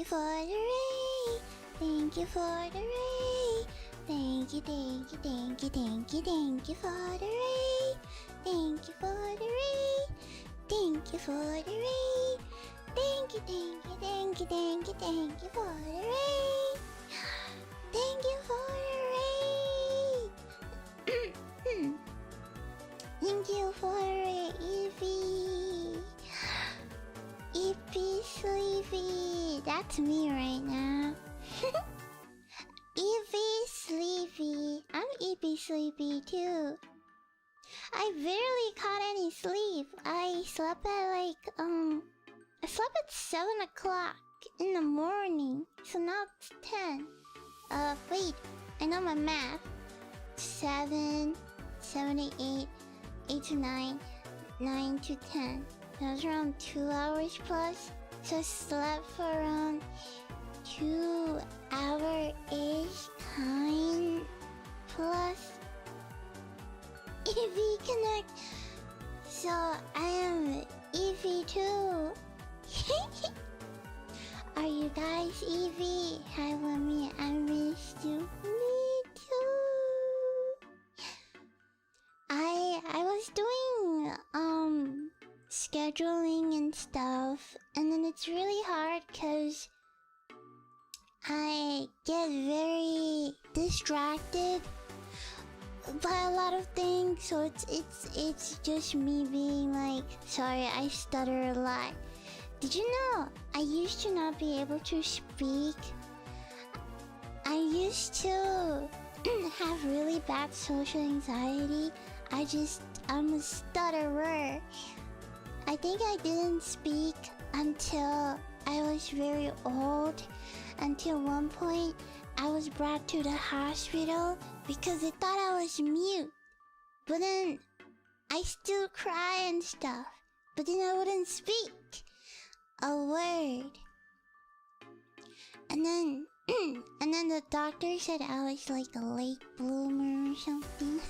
you for the rain. Thank you for the rain. Thank you, thank you, thank you, thank you, thank you for the rain. Thank you for the rain. Thank you for the rain. Thank you, thank you, thank you, thank you, thank you for the rain. Thank you for the rain. Thank you for it, Evie. Evie Sleepy. That's me right now. Evie Sleepy. I'm Evie Sleepy too. I barely caught any sleep. I slept at I slept at 7 o'clock in the morning. So now it's 10. Wait. I know my math. 7, 7 to 8, 8 to 9, 9 to 10. That was around 2 hours plus. So I slept for around 2 hour-ish kind plus. Evie Connect. So I am Evie too. Are you guys Evie? Hi, Lemmy. I missed you. Me too. I was doing scheduling and stuff, and then it's really hard because I get very distracted by a lot of things. So it's just me being like, sorry, I stutter a lot. Did you know I used to not be able to speak? I used to have really bad social anxiety. I'm a stutterer. I think I didn't speak until I was very old. Until one point, I was brought to the hospital because they thought I was mute. But then, I still cry and stuff. But then I wouldn't speak a word. And then the doctor said I was like a late bloomer or something.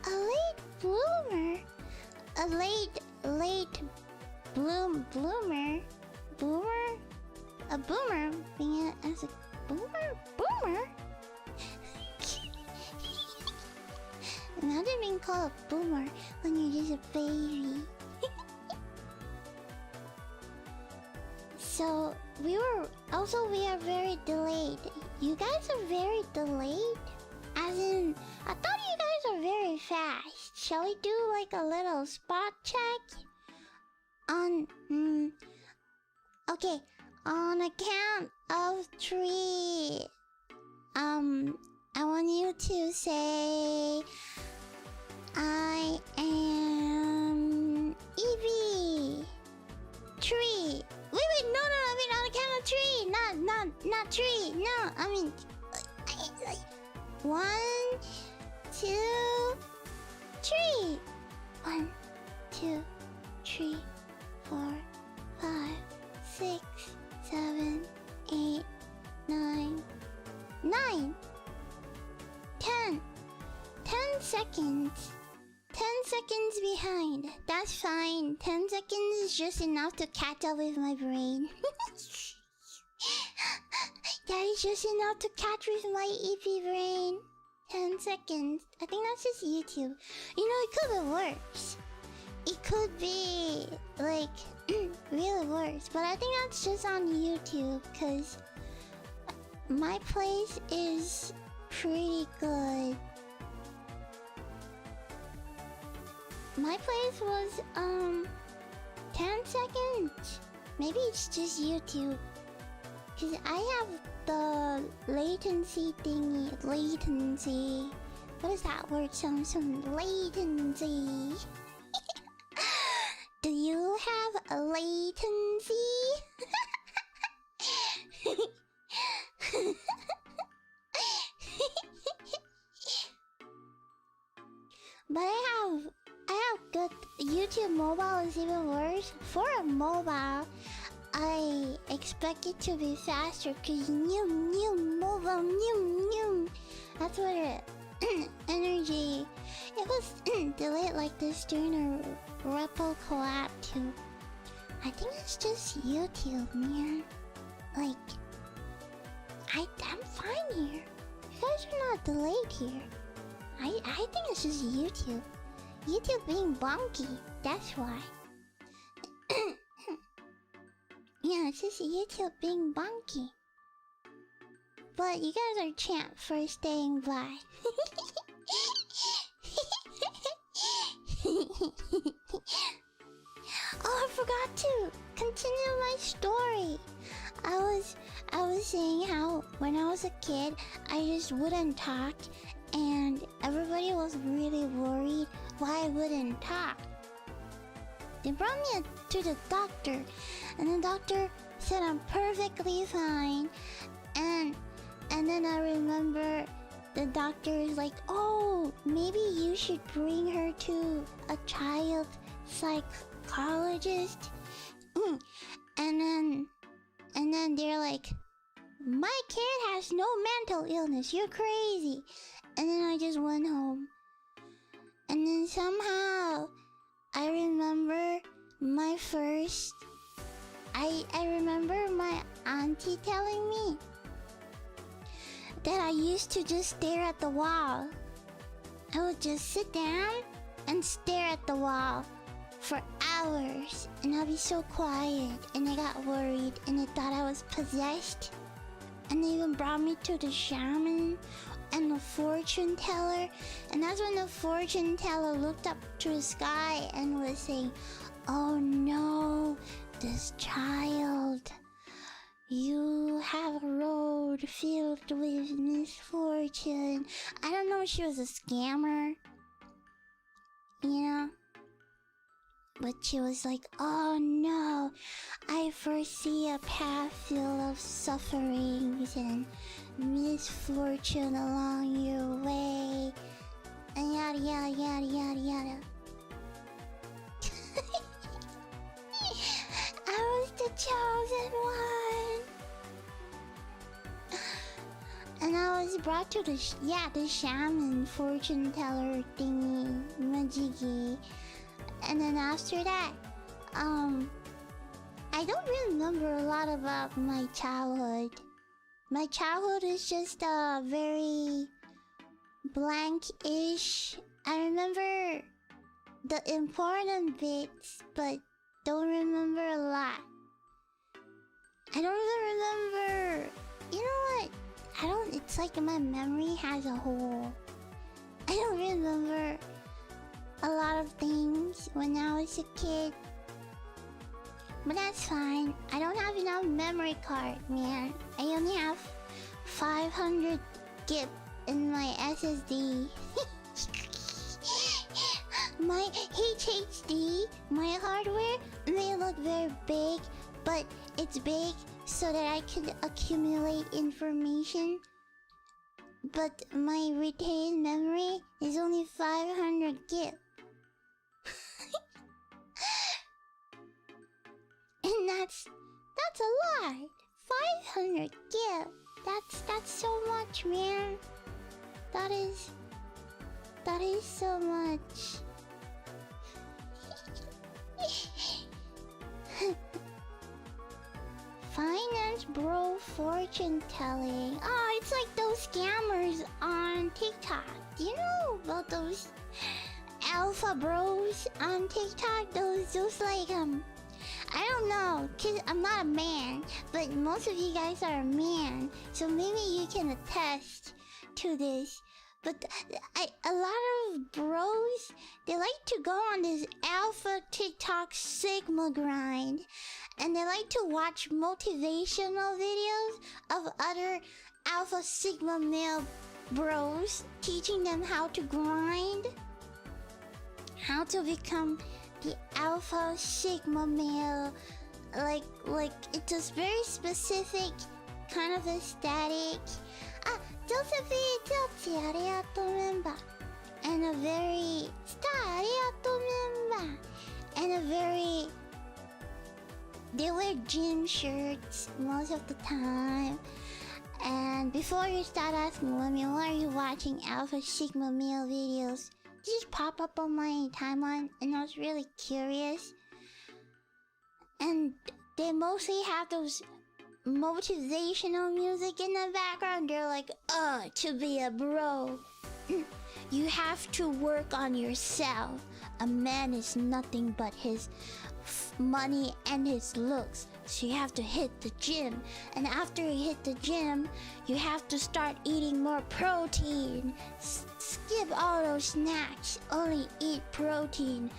A late bloomer? A late bloomer? Boomer? A boomer? Being as a boomer? Boomer? Imagine being called a boomer when you're just a baby. So, we are very delayed. You guys are very delayed? As in, I thought you guys are very fast. Shall we do like a little spot check? Okay, on a count of 3, I want you to say, I am Evie. 3. Wait, no, I mean on a count of 3, not 3, no, I mean, 1, 2, 3. 1, 2, 3, 4, 5, 6, 7, 8, 9, 9, 10. 10 seconds. 10 seconds behind. That's fine. 10 seconds is just enough to catch up with my brain. That is just enough to catch with my EP brain. 10 seconds. I think that's just YouTube. You know, it could be worse. It could be, like, really worse. But I think that's just on YouTube, because my place is pretty good. My place was, 10 seconds. Maybe it's just YouTube. Because I have the latency thingy. Latency. What is that word? Some latency. Do you have a latency? But I have good. YouTube mobile is even worse. For a mobile, I expect it to be faster because mobile. That's what energy. It was delayed like this during a Repo collab too. I think it's just YouTube, man. Like, I'm fine here. You guys are not delayed here. I think it's just YouTube. YouTube being bonky. That's why. Yeah, it's just YouTube being bonky. But you guys are champ for staying by. Oh, I forgot to continue my story. I was saying how when I was a kid, I just wouldn't talk, and everybody was really worried why I wouldn't talk. They brought me to the doctor, and the doctor said I'm perfectly fine. And then I remember the doctor is like, "Oh, maybe you should bring her to a child psychologist." And then they're like, "My kid has no mental illness. You're crazy." And then I just went home. And then somehow I remember my first... I remember my auntie telling me that I used to just stare at the wall. I would just sit down and stare at the wall for hours, and I'd be so quiet, and I got worried, and they thought I was possessed. And they even brought me to the shaman and the fortune teller, and that's when the fortune teller looked up to the sky and was saying, "Oh no, this child, you have a road filled with misfortune." I don't know if she was a scammer, you know, but she was like, "Oh no, I foresee a path filled of sufferings and misfortune along your way," and yada yada yada yada yada. I was the chosen one. And I was brought to the shaman fortune teller thingy majiggy. And then after that, I don't really remember a lot about my childhood. My childhood is just very blank-ish. I remember the important bits, but don't remember a lot. I don't even remember... You know what? It's like my memory has a hole. I don't remember a lot of things when I was a kid. But that's fine. I don't have enough memory card, man. I only have 500 GB in my SSD. My HHD, my hardware, may look very big, but it's big so that I can accumulate information. But my retained memory is only 500 GB. And that's a lot. 500 GB. That's so much, man. That is so much. Finance bro fortune telling. Oh, it's like those scammers on TikTok. Do you know about those alpha bros on TikTok? Those like I don't know, cause I'm not a man, but most of you guys are a man, so maybe you can attest to this. But a lot of bros, they like to go on this alpha TikTok Sigma grind, and they like to watch motivational videos of other alpha Sigma male bros teaching them how to grind, how to become the alpha Sigma male. Like it's a very specific kind of aesthetic. Josephine, arigato member. And a very arigato member. And a very... They wear gym shirts most of the time. And before you start asking women, why are you watching Alpha Sigma male videos? They just pop up on my timeline, and I was really curious. And they mostly have those motivational music in the background. They're like, to be a bro, you have to work on yourself. A man is nothing but his money and his looks. So you have to hit the gym. And after you hit the gym, you have to start eating more protein. Skip all those snacks. Only eat protein.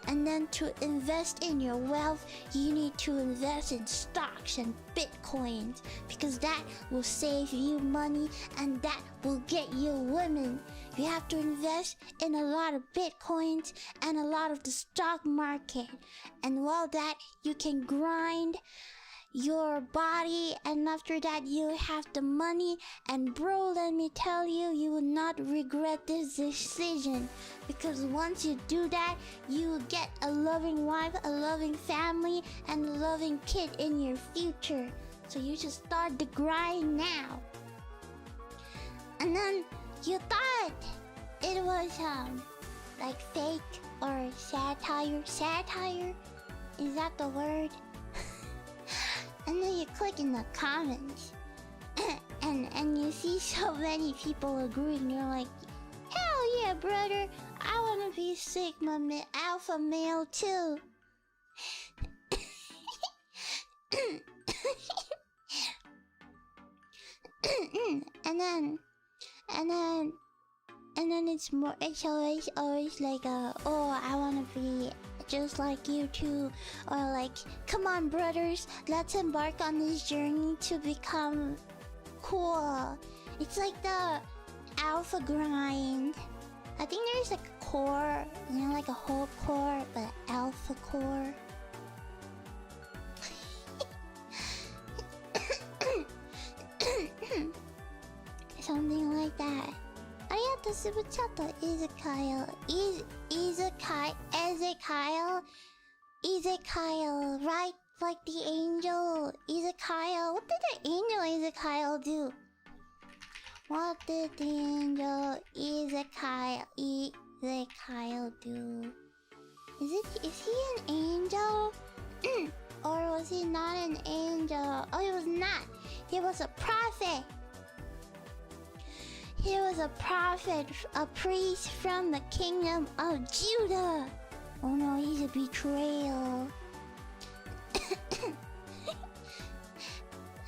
And then to invest in your wealth, you need to invest in stocks and bitcoins, because that will save you money and that will get you women. You have to invest in a lot of bitcoins and a lot of the stock market. And while that, you can grind your body, and after that you have the money. And bro, let me tell you, you will not regret this decision, because once you do that, you will get a loving wife, a loving family, and a loving kid in your future. So you should start the grind now. And then you thought it was like fake or satire. Is that the word? And then you click in the comments and you see so many people agreeing. You're like, hell yeah, brother, I wanna be Sigma alpha male too. and then it's always like oh, I wanna be just like you too, or like, come on brothers, let's embark on this journey to become cool. It's like the alpha grind. I think there's like a core, you know, like a whole core, but alpha core. Something like that. Arigato Subuchato, Ezekiel, right? Like the angel Ezekiel. What did the angel Ezekiel do? What did the angel Ezekiel do? Is he an angel? Or was he not an angel? Oh, he was not. He was a prophet. He was a prophet, a priest from the kingdom of Judah. Oh no, he's a betrayal.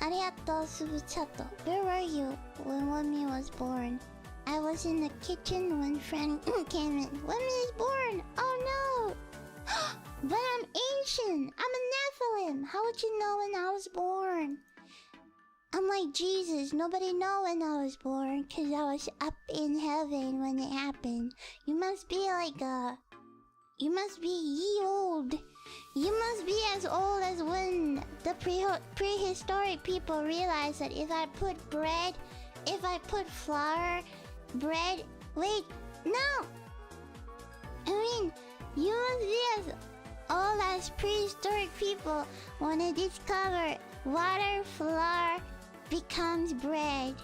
Arigato Subuchato. Where were you when Wami was born? I was in the kitchen when friend came in. Wami is born! Oh no! But I'm ancient! I'm a Nephilim! How would you know when I was born? I'm like Jesus, nobody know when I was born, cause I was up in heaven when it happened. You must be like you must be ye old. You must be as old as when the prehistoric people realized that if I put flour, bread... Wait, no! I mean, you must be as old as prehistoric people when they discover water, flour, becomes bread.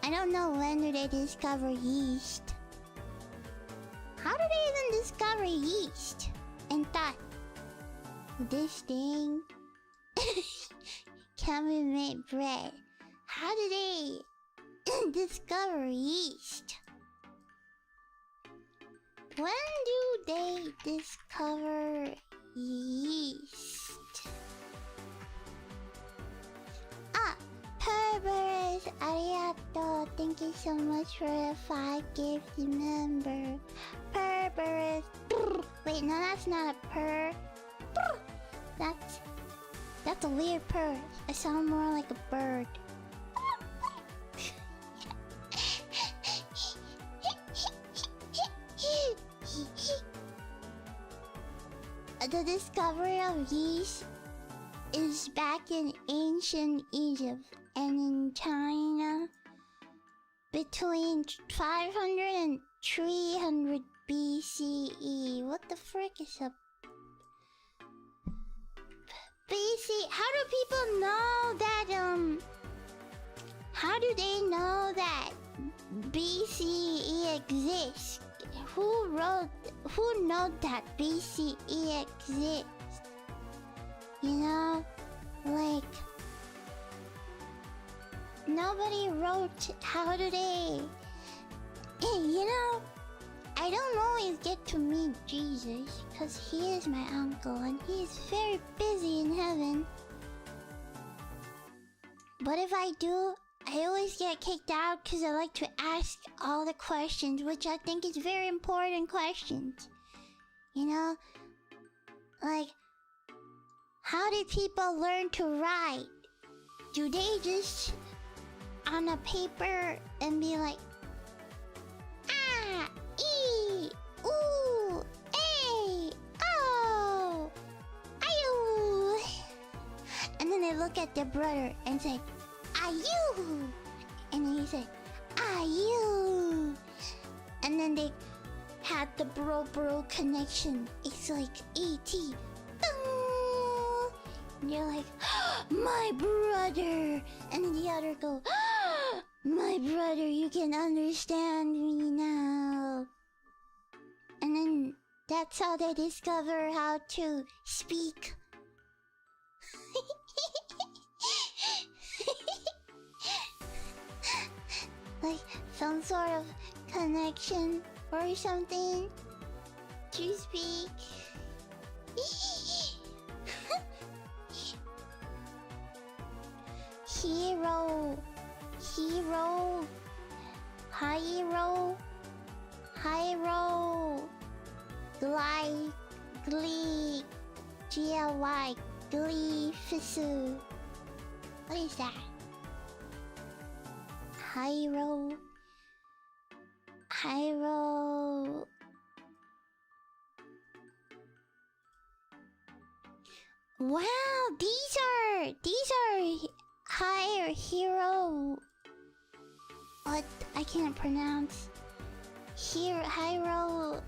I don't know when did they discover yeast. How did they even discover yeast? And thought, this thing can we make bread? How did they discover yeast? When do they discover yeast? Kerberos, arigato. Thank you so much for the 5 gifts, remember. Kerberos. Wait, no, that's not a purr. That's a weird purr. I sound more like a bird. The discovery of yeast is back in ancient Egypt and in China between 500 and 300 BCE. What the frick is up? BC? How do people know that, how do they know that BCE exists? Who knows that BCE exists? You know? Like, nobody wrote how do they... You know, I don't always get to meet Jesus because he is my uncle and he is very busy in heaven. But if I do, I always get kicked out because I like to ask all the questions, which I think is very important questions. You know? Like, how did people learn to write? Do they just on a paper and be like, ah, ee, ooh, a, oh, ayu, and then they look at their brother and say, ayu, and then he say, ayu, and then they had the bro connection. It's like E.T. And you're like, my brother, and then the other go, my brother, you can understand me now. And then that's how they discover how to speak. Like some sort of connection or something to speak. Hero, hero, hiro, hiro, glide, glee, gly, glyphisu. What is that? Hiro, hiro. Wow, these are higher hero. What I can't pronounce. Hiro.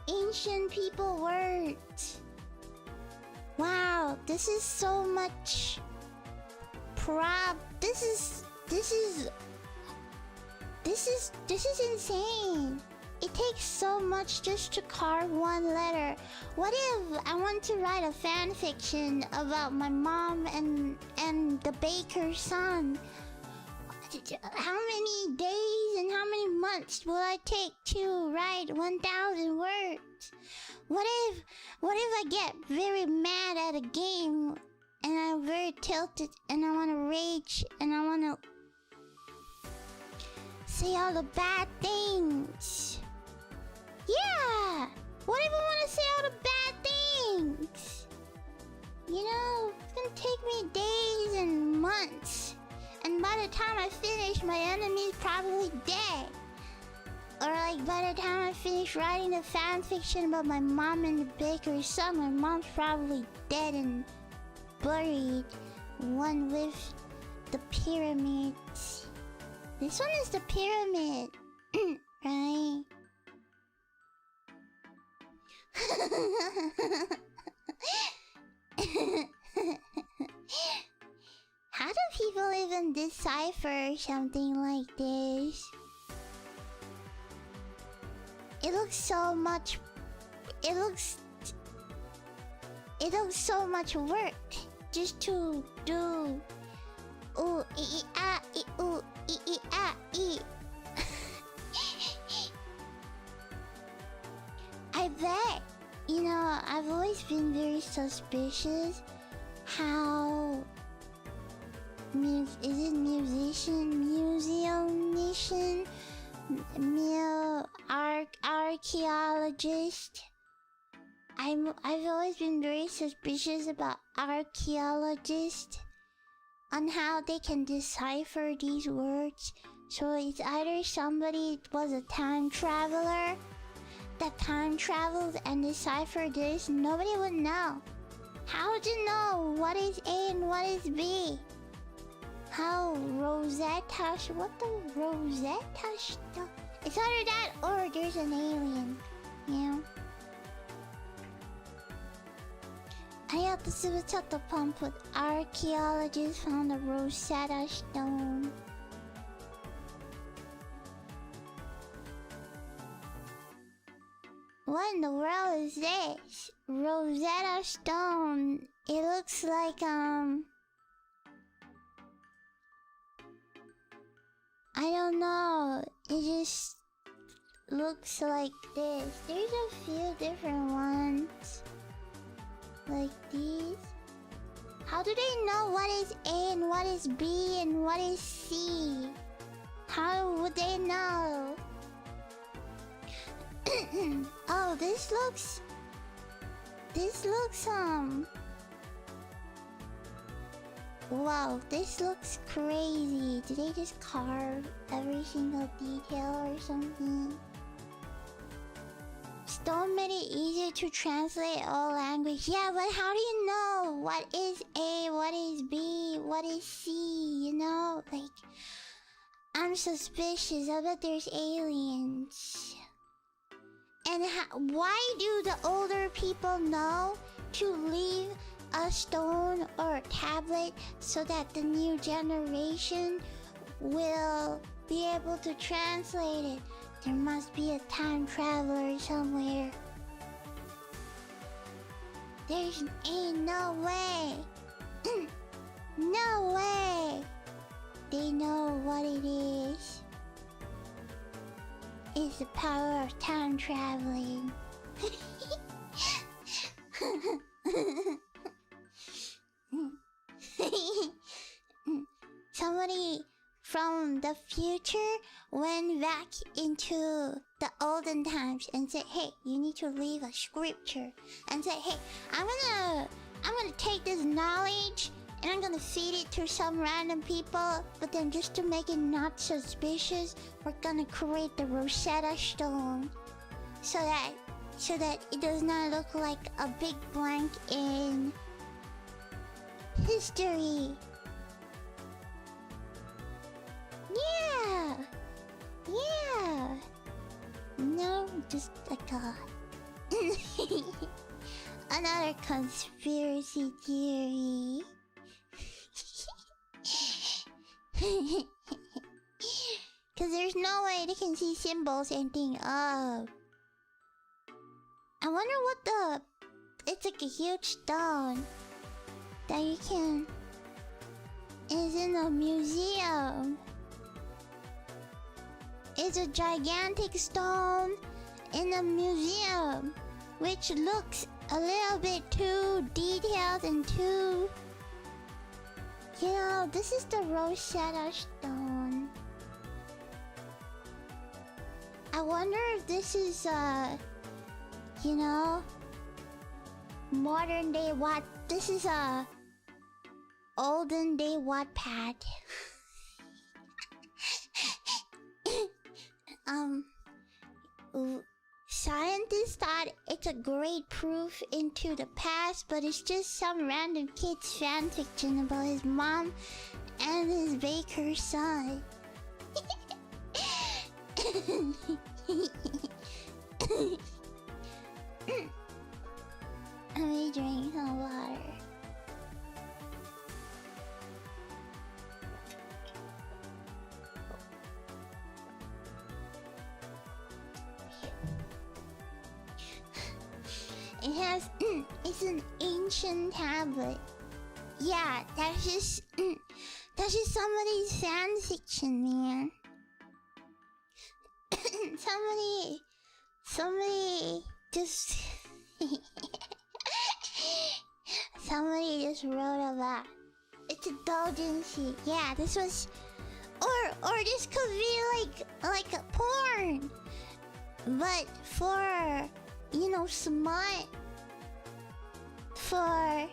Ancient people words. Wow, this is so much This is insane. It takes so much just to carve one letter. What if I want to write a fan fiction about my mom and the baker's son? How many days and how many months will I take to write 1,000 words? What if I get very mad at a game and I'm very tilted and I want to rage and I want to say all the bad things? Yeah! What if I want to say all the bad things? You know, it's gonna take me days and months. And by the time I finish, my enemy's probably dead. Or like by the time I finish writing the fan fiction about my mom and the baker's son, my mom's probably dead and buried. One with the pyramids. This one is the pyramid. Right? How do people even decipher something like this? It looks so much... It looks so much work just to do... Ooh, ah, ooh, ah, I bet, you know, I've always been very suspicious how... Is it museumician? Archaeologist? I've always been very suspicious about archaeologists on how they can decipher these words. So it's either somebody was a time traveler that time traveled and deciphered this. Nobody would know. How would you know what is A and what is B? How Rosetta? What the Rosetta stuff? It's either that or there's an alien. You know? ありがとう。すぐちょっとpump with archaeologists found the Rosetta Stone. What in the world is this? Rosetta Stone. It looks like I don't know. It just looks like this. There's a few different ones. Like these. How do they know what is A and what is B and what is C? How would they know? Oh, this looks... Wow, this looks crazy. Did they just carve every single detail or something? Stone made it easier to translate all language. Yeah, but how do you know what is A, what is B, what is C, you know? Like, I'm suspicious. I bet there's aliens. And why do the older people know to leave a stone or a tablet so that the new generation will be able to translate it? There must be a time traveler somewhere. Ain't no way. No way. They know what it is. It's the power of time traveling. Somebody from the future went back into the olden times and said, hey, you need to leave a scripture. And said, hey, I'm gonna take this knowledge and I'm gonna feed it to some random people, but then just to make it not suspicious, we're gonna create the Rosetta Stone so that it does not look like a big blank in history. Yeah. Yeah. No, just like a another conspiracy theory. Cause there's no way they can see symbols and think, oh. I wonder what it's like a huge stone that you can... is in a museum. It's a gigantic stone in a museum, which looks a little bit too detailed and too... You know, this is the Rosetta Stone. I wonder if this is, you know, modern day this is a olden day Wattpad. Scientists thought it's a great proof into the past, but it's just some random kid's fanfiction about his mom and his baker's son. Let me drink some water. It has, it's an ancient tablet. Yeah, that's just somebody's fan fiction, man. somebody just, somebody just wrote about. It's a doujinshi. Yeah, this was, or this could be like a porn, but for, you know, smut. For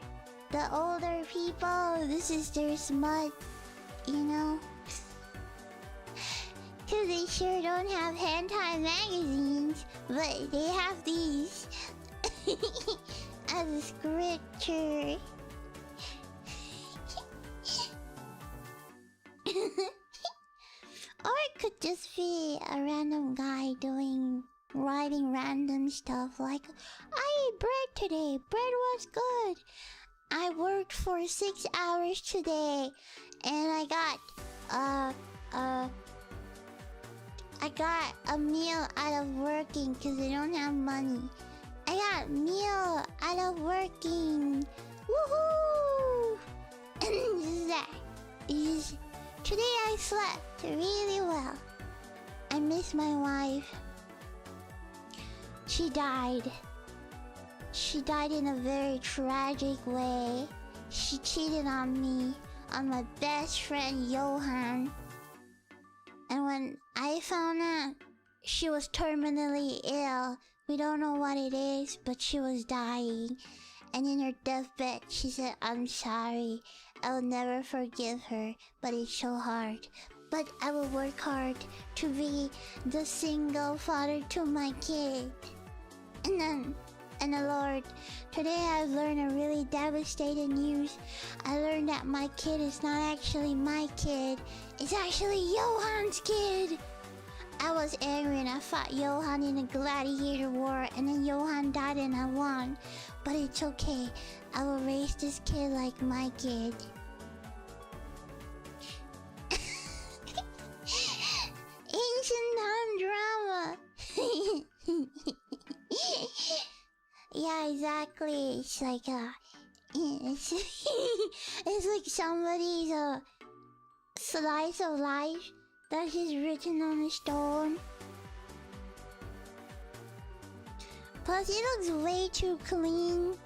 the older people, this is their smut, you know? Cause they sure don't have hentai magazines, but they have these as a scripture. Or it could just be a random guy writing random stuff like, I ate bread today, bread was good. I worked for 6 hours today and I got a meal out of working because I don't have money. I got meal out of working. Woohoo! And this is that. Today I slept. really well. I miss my wife. She died. She died in a very tragic way. She cheated on me, on my best friend Johan. And when I found out she was terminally ill, we don't know what it is, but she was dying. And in her deathbed, she said, "I'm sorry. I'll never forgive her, but it's so hard. But I will work hard to be the single father to my kid." And the Lord, today I've learned a really devastating news. I learned that my kid is not actually my kid. It's actually Johan's kid. I was angry and I fought Johan in a gladiator war, and then Johan died and I won. But it's okay. I will raise this kid like my kid. Ancient time drama. Yeah, exactly. It's like it's, it's like somebody's slice of life that is written on a stone. Plus, it looks way too clean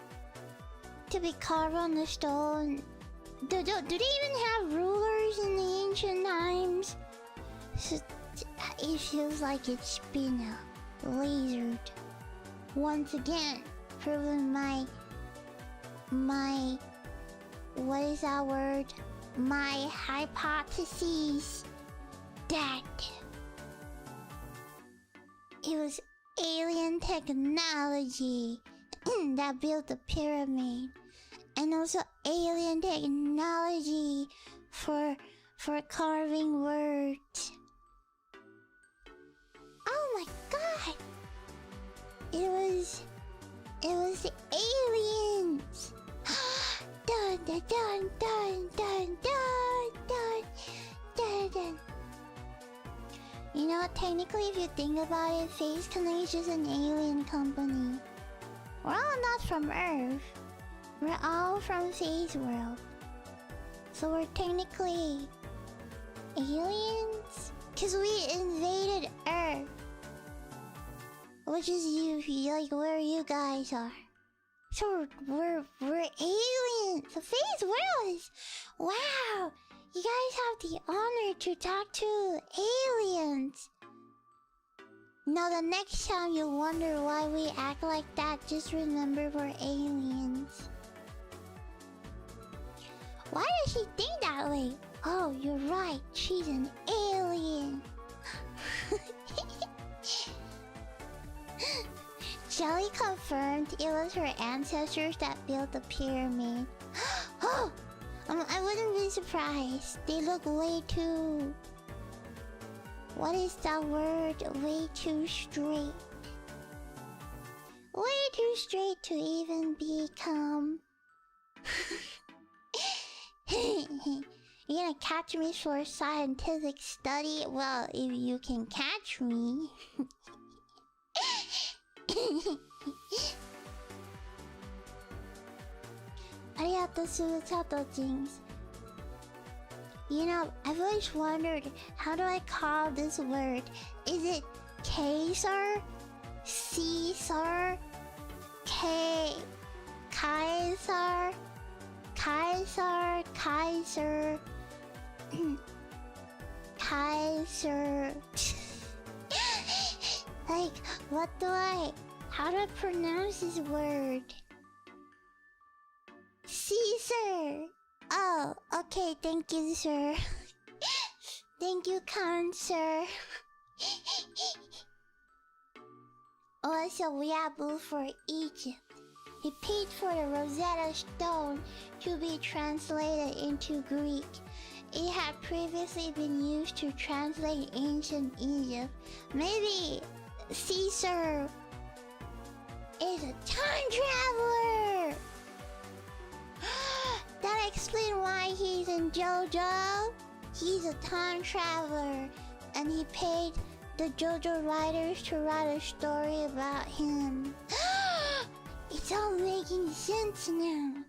to be carved on the stone. Do they even have rulers in the ancient times? So, it feels like it's been lasered. Once again, proving my what is that word? My hypotheses that it was alien technology that built the pyramid, and also alien technology for carving words. Oh my god! It was the aliens. Dun dun dun dun dun dun dun dun dun. You know, technically, if you think about it, Face Connect is an alien company. We're all not from Earth. We're all from Face World. So we're technically aliens? Cause we invaded Earth. Which is you, like where you guys are. So we're aliens. The Face World is... Wow! You guys have the honor to talk to aliens. Now the next time you wonder why we act like that, just remember we're aliens. Why does she think that way? Oh, you're right. She's an alien. Shelly confirmed it was her ancestors that built the pyramid. Oh! I wouldn't be surprised. They look way too... What is that word? Way too straight. Way too straight to even become... You're gonna catch me for a scientific study? Well, if you can catch me... Arigato Susato Jinx. You know, I've always wondered, how do I call this word? Is it Kaiser? Caesar? Kaiser? Kaiser? Kaiser? Kaiser? Like, how do I pronounce this word? Caesar! Oh, okay, thank you, sir. Thank you, kind sir. Also, Weabu for Egypt. He paid for the Rosetta Stone to be translated into Greek. It had previously been used to translate ancient Egypt. Maybe Caesar is a time traveler! That explains why he's in JoJo. He's a time traveler, and he paid the JoJo writers to write a story about him. It's all making sense now.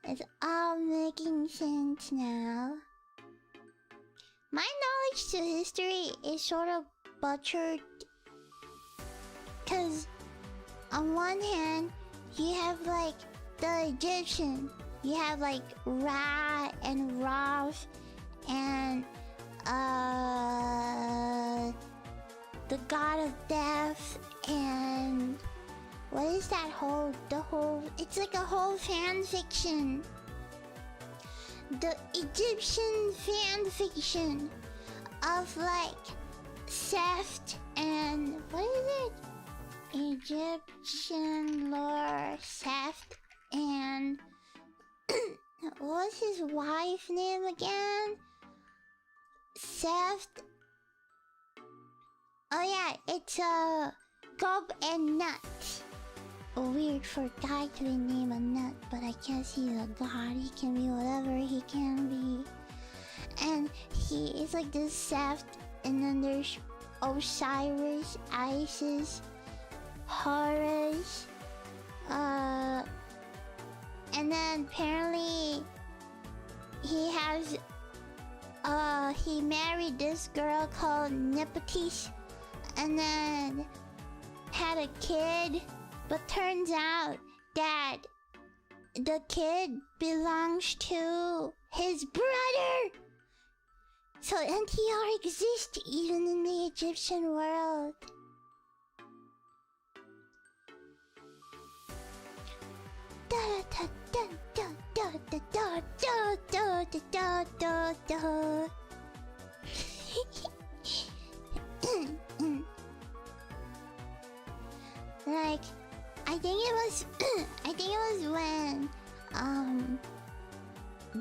It's all making sense now. My knowledge to history is sort of butchered. Cause on one hand, you have like the Egyptian. You have like Ra and Rav and the god of death and what is that it's like a whole fan fiction. The Egyptian fan fiction of like Seth and what is it? Egyptian lore Seth and what's his wife name again? Seth. Oh yeah, it's Gob and Nut. Weird for a guy to be named a nut, but I guess he's a god. He can be whatever he can be. And he is like this Seth, and then there's Osiris, Isis, Horus, and then apparently he has he married this girl called Nepotis, and then had a kid, but turns out that the kid belongs to his brother. So NTR exists even in the Egyptian world. Like, I think it was when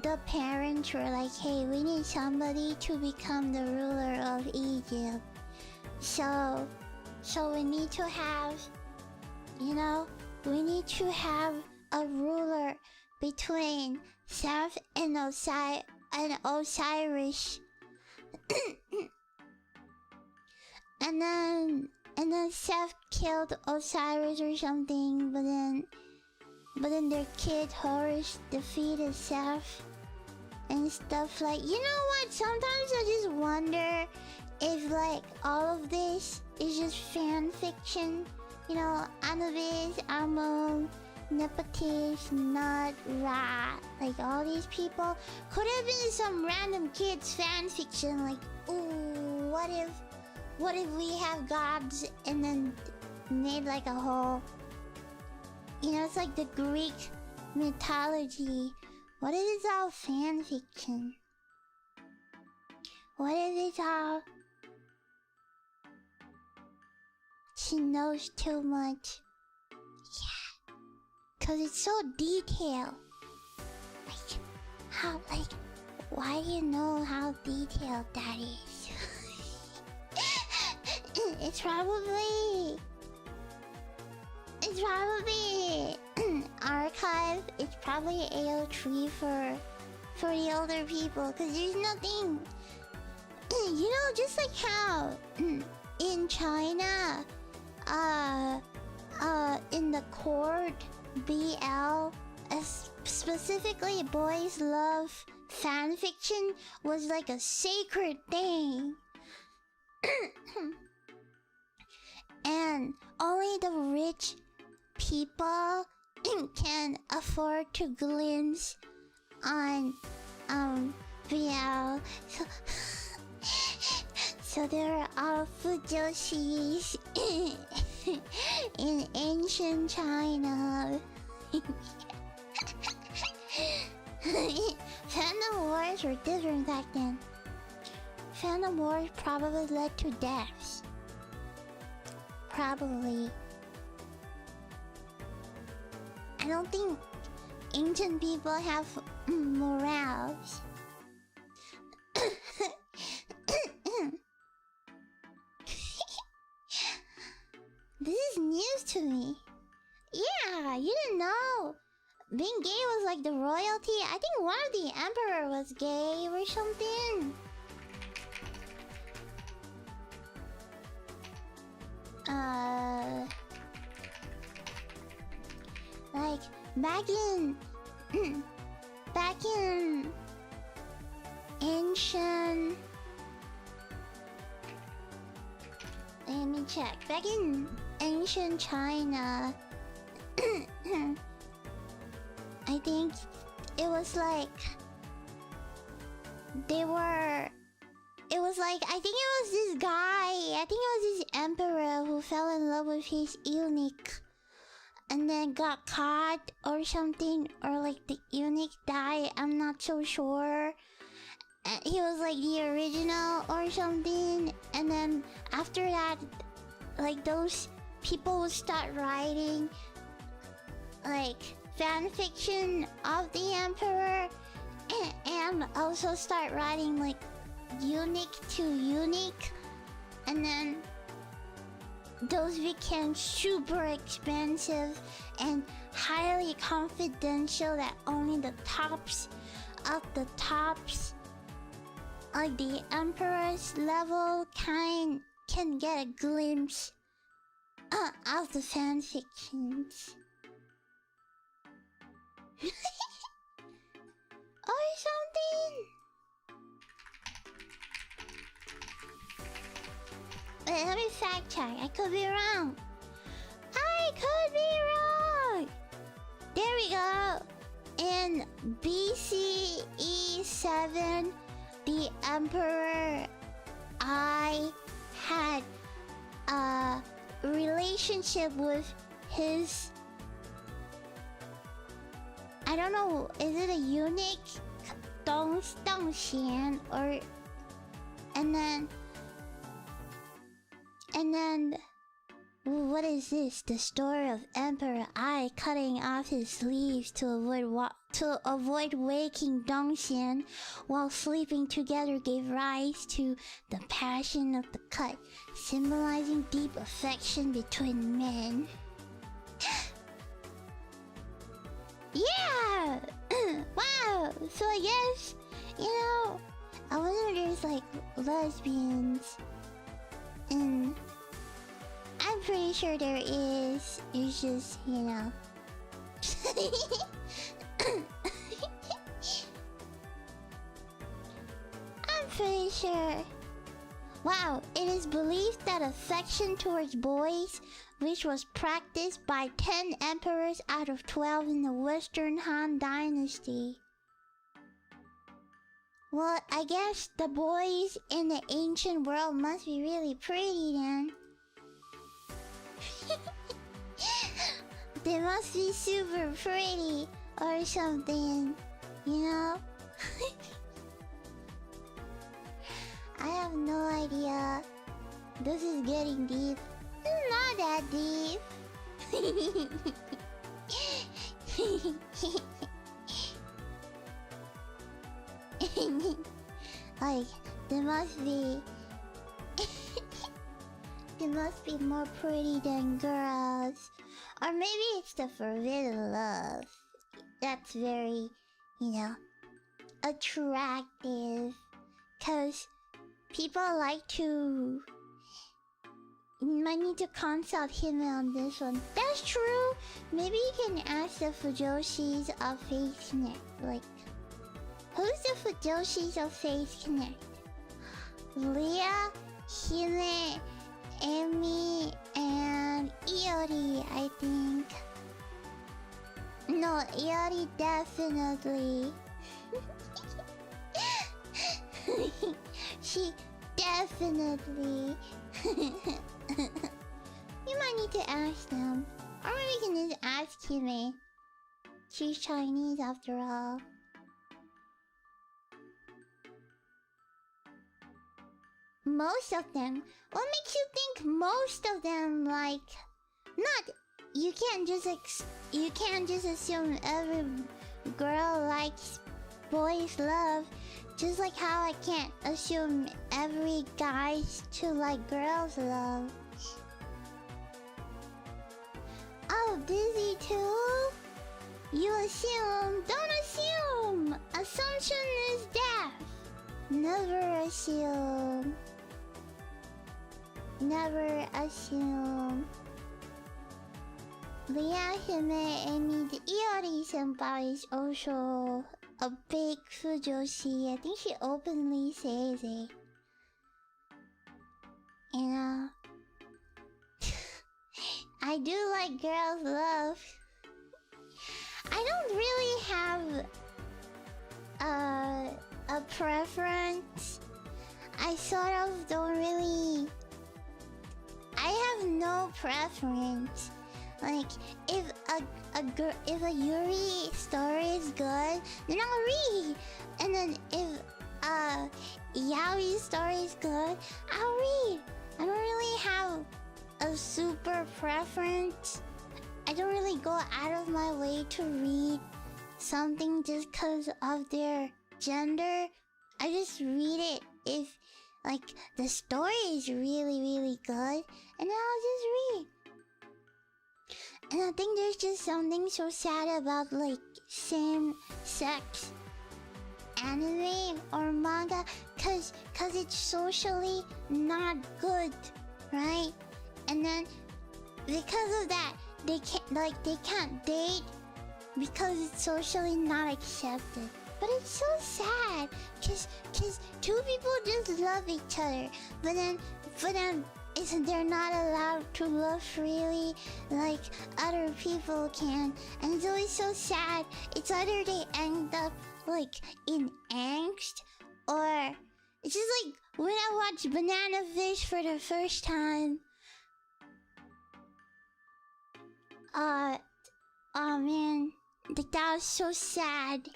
the parents were like, hey, we need somebody to become the ruler of Egypt. So we need to have, we need to have a ruler between Seth and Osiris. and then Seth killed Osiris or something, but then their kid Horus defeated Seth and stuff like. You know what? Sometimes I just wonder if like all of this is just fan fiction. You know, Anubis, Amun, Nepotis, Nut, Ra, like all these people could have been some random kids fan fiction. Like, ooh, what if we have gods and then made like a whole, it's like the Greek mythology. What if it's all fan fiction? What if it's all she knows too much? Yeah, cause it's so detailed. Why do you know how detailed that is? It's probably archive. It's probably AO3 for the older people, cause there's nothing. Just like how in China, in the court BL, specifically boys love fanfiction was like a sacred thing. And only the rich people can afford to glimpse on BL. So there are all fujoshis in ancient China. Fandom wars were different back then. Fandom wars probably led to deaths. Probably. I don't think ancient people have morals. This is news to me. Yeah, you didn't know. Being gay was like the royalty. I think one of the emperor was gay or something. Like back in back in ancient... Let me check. Back in ancient China, I think it was like they were. It was like I think it was this guy. I think it was this emperor who fell in love with his eunuch, and then got caught or something, or like the eunuch died. I'm not so sure. He was like the original or something, and then after that, like those people would start writing like fan fiction of the emperor, and also start writing like eunuch to eunuch, and then those became super expensive and highly confidential that only the tops of the tops, like the emperor's level kind, can get a glimpse of the fan fictions. Or something. Wait, let me fact check. I could be wrong. I could be wrong. There we go. In BCE 7, the Emperor I had a relationship with his... I don't know, is it a eunuch? Dongxian, or... And then... What is this? The story of Emperor Ai cutting off his sleeves to avoid waking Dongxian while sleeping together gave rise to the passion of the cut, symbolizing deep affection between men. Yeah! Wow! So I guess, you know, I wonder if there's like lesbians in... I'm pretty sure there is. It's just, you know. I'm pretty sure. Wow, it is believed that affection towards boys, which was practiced by 10 emperors out of 12 in the Western Han Dynasty. Well, I guess the boys in the ancient world must be really pretty then. They must be super pretty or something, you know? I have no idea. This is getting deep. It's not that deep. Like, they must be... They must be more pretty than girls. Or maybe it's the forbidden love. That's very, you know, attractive. Cause people like to... Might need to consult him on this one. That's true. Maybe you can ask the Fujoshis of Face Connect. Like, who's the Fujoshis of Face Connect? Leah, Hime, Amy, and Iori, I think. No, Iori definitely. She definitely. You might need to ask them. Or we can just ask Hime. She's Chinese after all. Most of them? What makes you think most of them like... Not... You can't just assume every girl likes boys' love. Just like how I can't assume every guy to like girls' love. Oh, dizzy too? You assume. Don't assume! Assumption is death. Never assume. Never assume. Leah, Hime, Amy, the Iori senpai is also a big fujoshi. I think she openly says it. You know, I do like girls' love. I don't really have a preference. I sort of don't really. I have no preference. Like, if a Yuri story is good, then I'll read. And then if Yaoi story is good, I'll read. I don't really have a super preference. I don't really go out of my way to read something just because of their gender. I just read it if, like, the story is really, really good, and then I'll just read. And I think there's just something so sad about, like, same-sex anime or manga, cause it's socially not good, right? And then because of that, they can't date because it's socially not accepted. But it's so sad, cause two people just love each other, but then they're not allowed to love freely like other people can, and it's always so sad. It's either they end up like in angst, or it's just like when I watched Banana Fish for the first time. Oh man, that was so sad.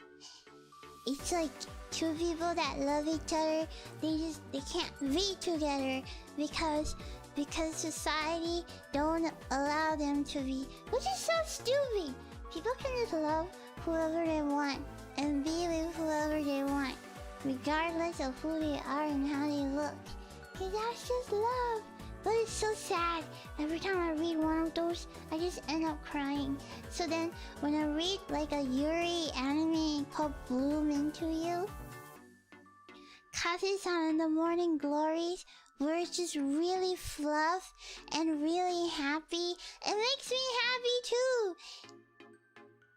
It's like two people that love each other, they can't be together because society don't allow them to be, which is so stupid. People can just love whoever they want and be with whoever they want, regardless of who they are and how they look. Cause that's just love. But it's so sad. Every time I read one of those, I just end up crying. So then, when I read like a Yuri anime called Bloom Into You, Kaze-san and the Morning Glories, where it's just really fluff and really happy, it makes me happy too.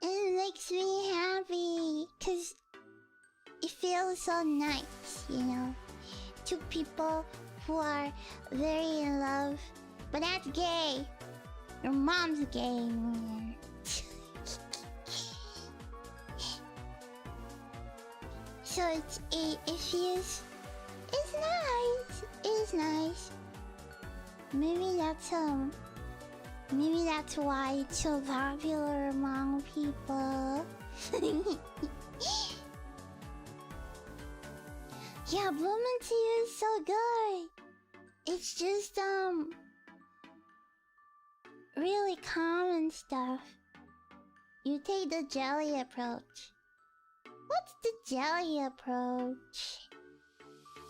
It makes me happy, cause it feels so nice, you know? Two people who are very in love, but that's gay. Your mom's gay, man. So it's nice. It's nice. Maybe that's why it's so popular among people. Yeah, Bloom Into You is so good. It's just really common stuff. You take the jelly approach. What's the jelly approach?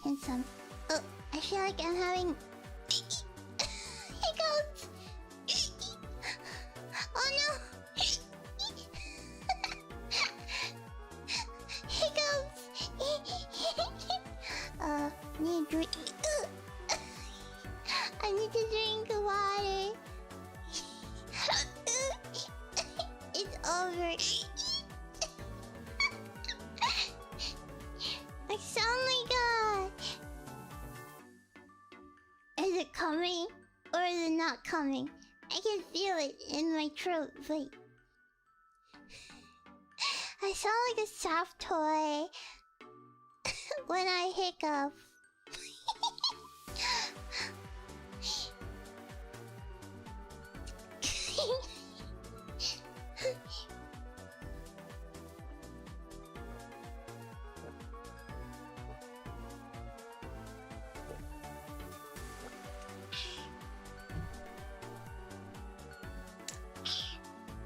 And some. Oh, I feel like I'm having hiccups. Oh no. Hiccups. Need drink. I need to drink water. It's over. I sound like Is it coming or is it not coming? I can feel it in my throat, but I sound like a soft toy when I hiccup.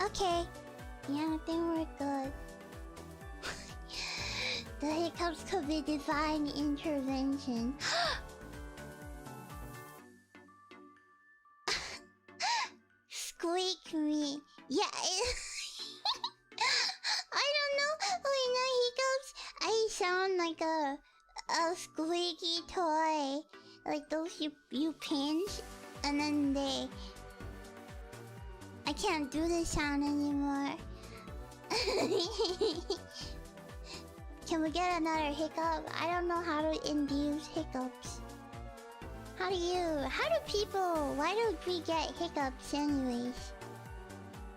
Okay, yeah, I think we're good. The hiccups could be divine intervention. Squeak me. Yeah, I don't know. When I hiccups, I sound like a squeaky toy. Like those you pinch and then they... I can't do this sound anymore. Can we get another hiccup? I don't know how to induce hiccups. How do people, why don't we get hiccups anyways?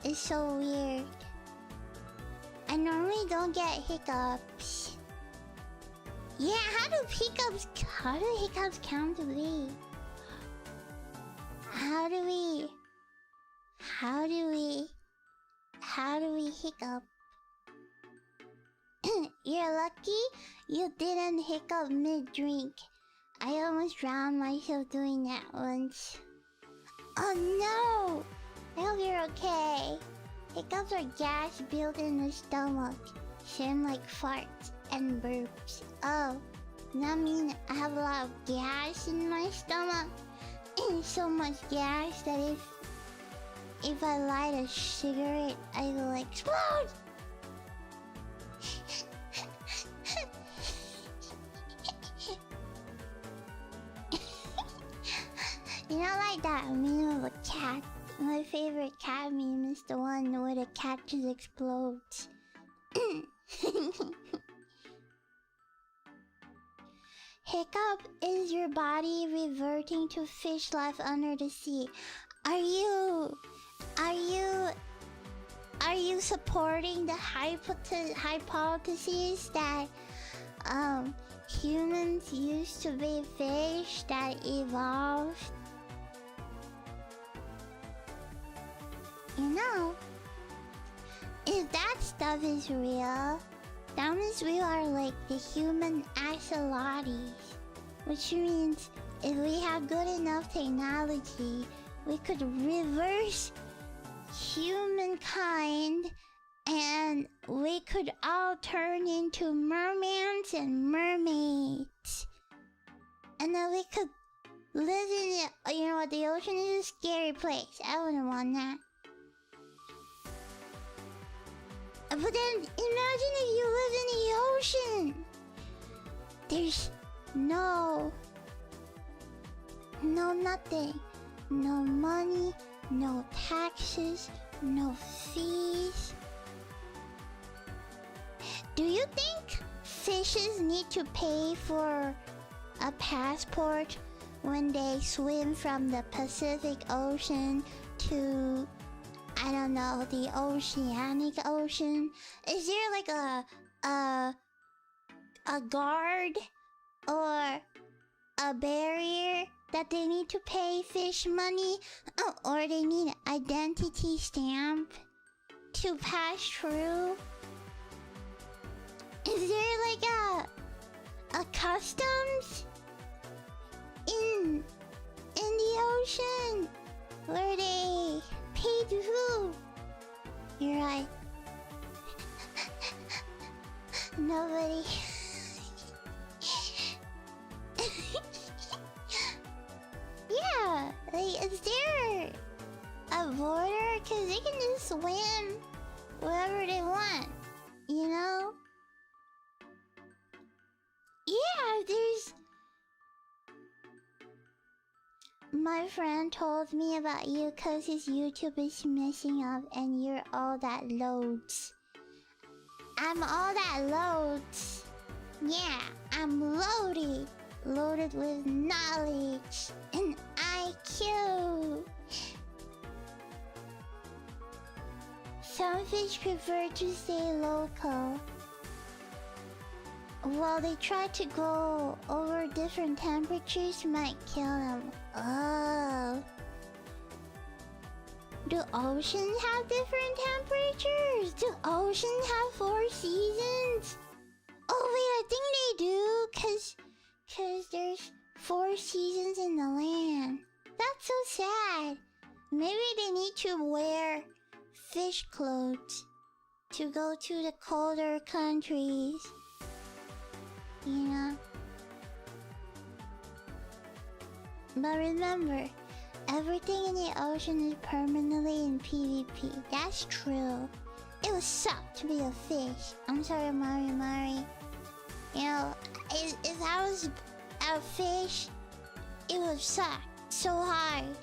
It's so weird. I normally don't get hiccups. Yeah, how do hiccups count to be? How do we hiccup? You're lucky you didn't hiccup mid-drink. I almost drowned myself doing that once. Oh no! I hope you're okay. Hiccups are gas built in the stomach. Same like farts and burps. Oh, that means I have a lot of gas in my stomach. So much gas that if I light a cigarette, I will explode. You know, like that meme of a cat. My favorite cat meme is the one where the cat just explodes. Hiccup is your body reverting to fish life under the sea. Are you supporting the hypothesis that humans used to be fish that evolved? You know, if that stuff is real, that means we are like the human axolotls. Which means if we have good enough technology, we could reverse humankind and we could all turn into mermaids and mermaids. And then we could live in it. You know what, the ocean is a scary place. I wouldn't want that. But then imagine if you live in the ocean. There's no nothing. No money, no taxes, no fees. Do you think fishes need to pay for a passport when they swim from the Pacific Ocean to, I don't know, the Oceanic Ocean? Is there like a guard or a barrier that they need to pay fish money? Oh, or they need an identity stamp to pass through? Is there like a customs in the ocean where they pay to who? You're right. Nobody. Yeah, like, is there a border? Cause they can just swim wherever they want, you know? Yeah, there's... My friend told me about you cause his YouTube is messing up and you're all that loads. I'm all that loads. Yeah, I'm loaded. Loaded with knowledge and IQ. Some fish prefer to stay local. Well, they try to go over different temperatures, might kill them. Oh. Do oceans have different temperatures? Do oceans have 4 seasons? Oh wait, I think they do, cause there's 4 seasons in the land. That's so sad. Maybe they need to wear fish clothes to go to the colder countries. You know? But remember, everything in the ocean is permanently in PvP. That's true. It would suck to be a fish. I'm sorry, Mari. You know, if I was a fish, it would suck so hard.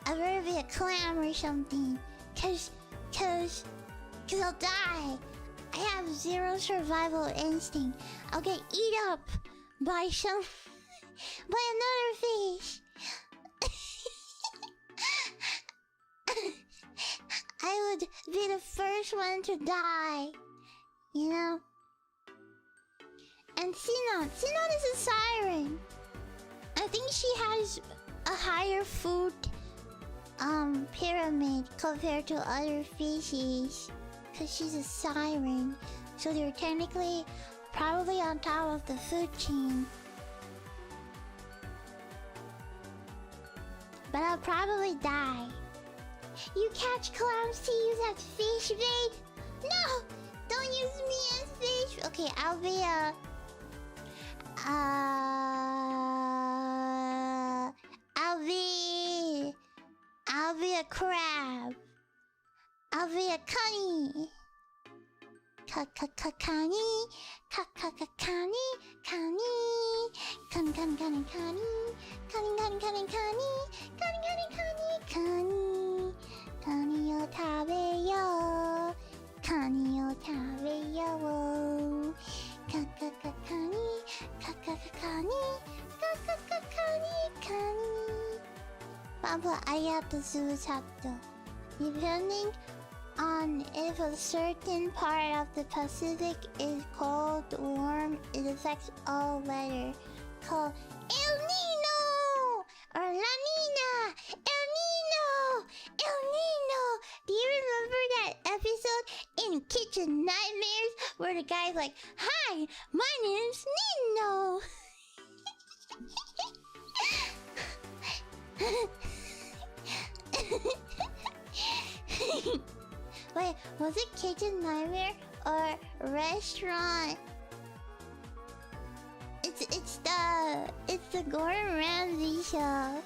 I'd rather be a clam or something. Cause I'll die. I have zero survival instinct. I'll get eat up by some... by another fish. I would be the first one to die. You know? And Sinon is a siren. I think she has a higher food pyramid compared to other species. Cause she's a siren. So they're technically probably on top of the food chain. But I'll probably die. You catch clams to use as fish bait? No! Don't use me as fish. Okay, I'll be a... I'll be a crab. I'll be a cunny. Cunny. Cunny o tabeyo. Cunny o tabeyo. Papa, arigato suzato. Depending on if a certain part of the Pacific is cold, warm, it affects all weather. Called El Nino or La Nina. El Nino. El Nino. Do you remember that episode in Kitchen Nightmares where the guy's like, "Hi, my name's Nino." Wait, was it Kitchen Nightmare or Restaurant? It's the Gordon Ramsay show.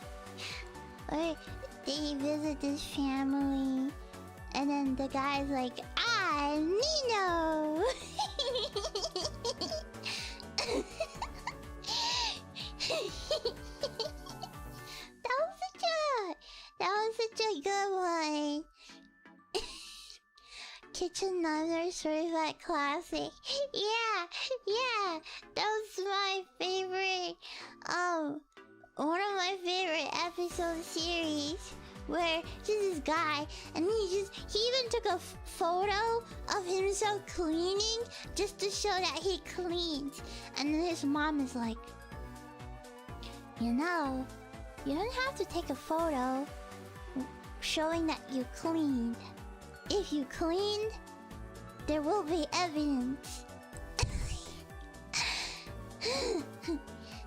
Where they visit this family, and then the guy's like, "I'm Nino." That was such a good one. Kitchen Nightmare Certified Classic. Yeah, that was my favorite. One of my favorite episode series where just this guy, and he even took a photo of himself cleaning just to show that he cleans. And then his mom is like, "You know, you don't have to take a photo showing that you cleaned. If you cleaned, there will be evidence."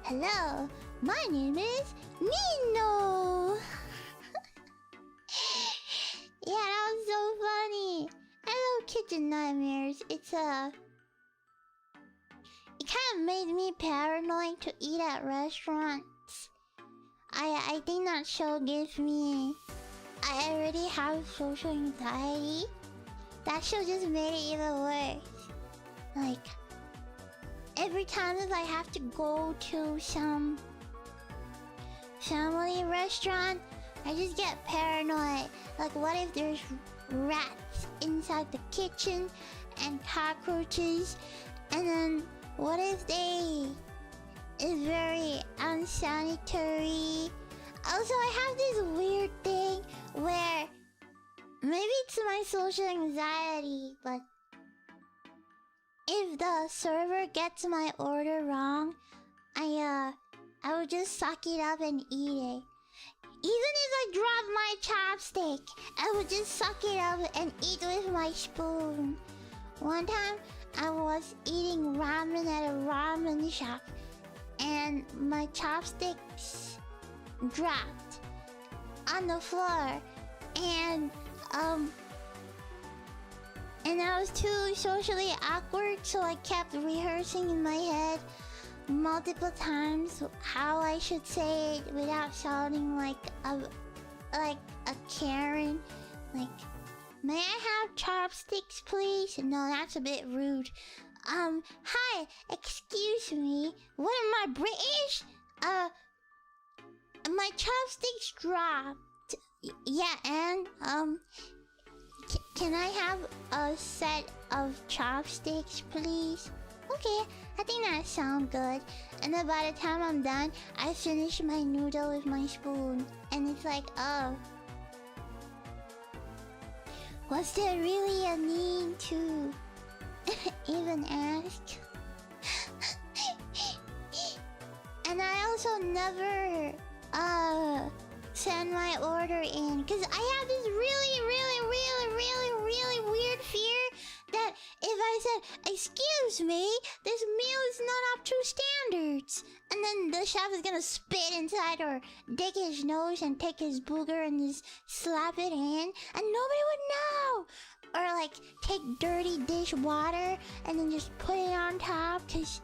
Hello, my name is Nino. Yeah, that was so funny. I love Kitchen Nightmares. It kind of made me paranoid to eat at restaurants. I think that show gives me... I already have social anxiety. That show just made it even worse. Like, every time that I have to go to some family restaurant, I just get paranoid. Like, what if there's rats inside the kitchen and cockroaches? And then what if they is very unsanitary? Also, I have this weird thing where maybe it's my social anxiety, but if the server gets my order wrong, I would just suck it up and eat it. Even if I drop my chopstick, I would just suck it up and eat with my spoon. One time, I was eating ramen at a ramen shop, and my chopsticks dropped on the floor, and I was too socially awkward, so I kept rehearsing in my head multiple times how I should say it without sounding like a Karen. Like, "May I have chopsticks, please?" No, that's a bit rude. Hi, excuse me. What am I, British? My chopsticks dropped. Yeah, and Can I have a set of chopsticks, please? Okay, I think that sounds good. And then by the time I'm done, I finish my noodle with my spoon. And it's like, oh. Was there really a need to even ask? And I also never send my order in, because I have this really weird fear that if I said, excuse me, this meal is not up to standards, and then the chef is gonna spit inside or dig his nose and take his booger and just slap it in, and nobody would know. Or like take dirty dish water and then just put it on top, because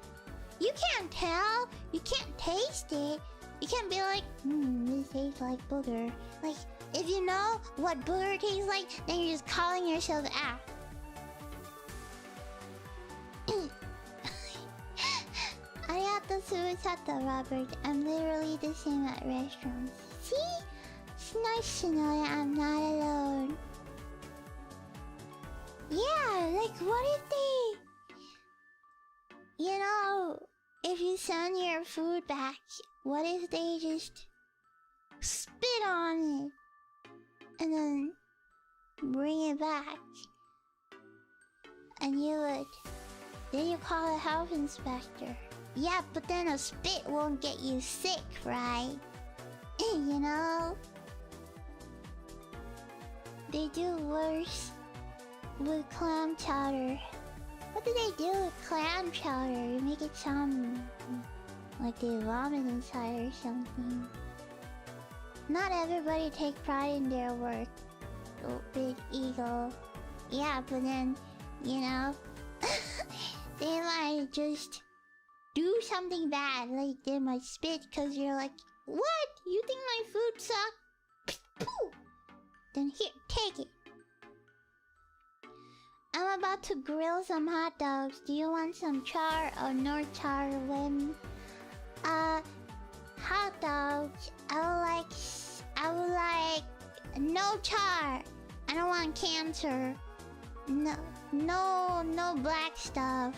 you can't tell, you can't taste it. You can't be like, this tastes like booger. Like, if you know what booger tastes like, then you're just calling yourself out. Arigato sumisata, Robert. I'm literally the same at restaurants. See? It's nice to know that I'm not alone. Yeah, like what if they... You know, if you send your food back, what if they just spit on it and then bring it back? And then you call a health inspector. Yeah, but then a spit won't get you sick, right? You know? They do worse with clam chowder. What do they do with clam chowder? You make it sound like they vomit inside or something. Not everybody take pride in their work. Oh, big ego. Yeah, but then, you know, they might just do something bad. Like they might spit because you're like, what? You think my food sucks? Pooh! Then here, take it. I'm about to grill some hot dogs. Do you want some char or no char, Wim? Hot dogs. I would like no char. I don't want cancer. No black stuff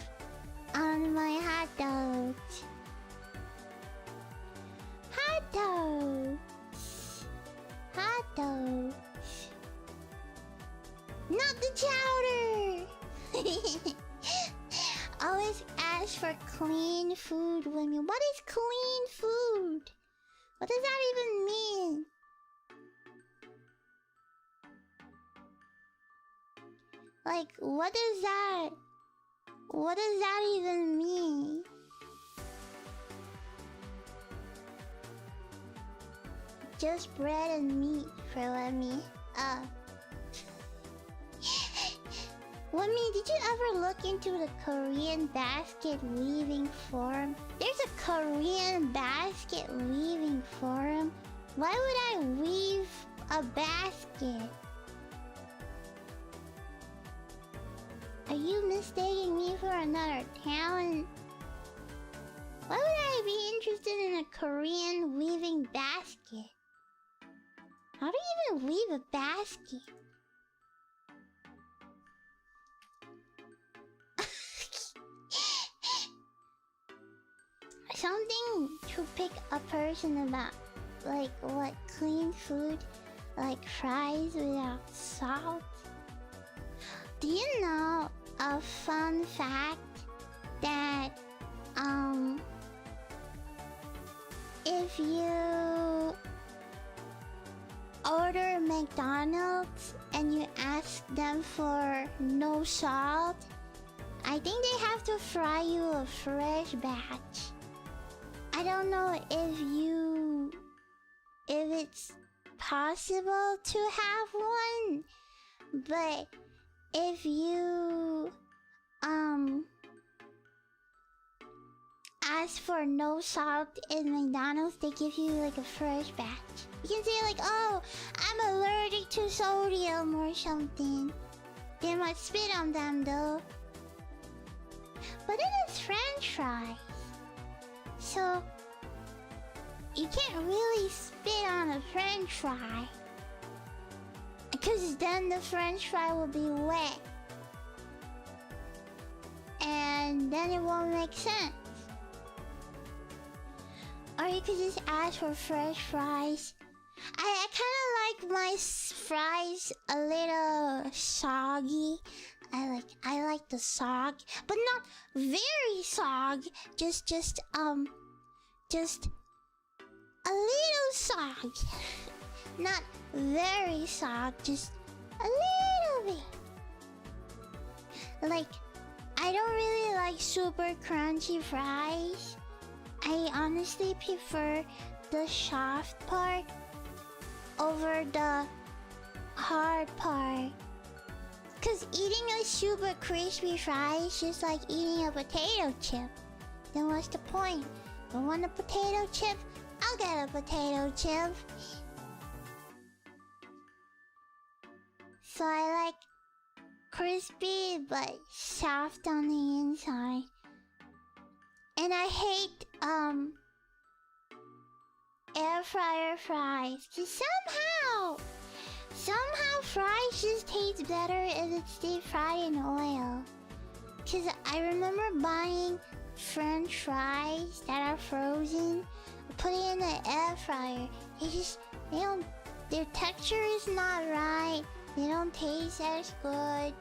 on my hot dogs. Hot dogs. Hot dogs. Not the chowder! Always ask for clean food when you... What is clean food? What does that even mean? Like, what does that even mean? Just bread and meat for Lemmy. Lemmy, did you ever look into the Korean basket weaving forum? There's a Korean basket weaving forum? Why would I weave a basket? Are you mistaking me for another talent? Why would I be interested in a Korean weaving basket? How do you even weave a basket? Something to pick a person about, like what, clean food, like fries without salt. Do you know a fun fact that if you order McDonald's and you ask them for no salt, I think they have to fry you a fresh batch. I don't know if it's possible to have one, but if you ask for no salt in McDonald's, they give you like a fresh batch. You can say like, oh, I'm allergic to sodium or something. They might spit on them though. But it is French fries, so you can't really spit on a French fry. Because then the french fry will be wet. And then it won't make sense. Or you could just ask for fresh fries. I kind of like my fries a little soggy. I like the sog, but not very sog. Just a little sog. Not very sog, just a little bit. Like, I don't really like super crunchy fries. I honestly prefer the soft part over the hard part. Cause eating a super crispy fry is just like eating a potato chip. Then what's the point? You want a potato chip? I'll get a potato chip. So I like crispy but soft on the inside. And I hate air fryer fries. Cause somehow fries just taste better if it's deep fried in oil. Cause I remember buying French fries that are frozen, putting in the air fryer. Their texture is not right. They don't taste as good.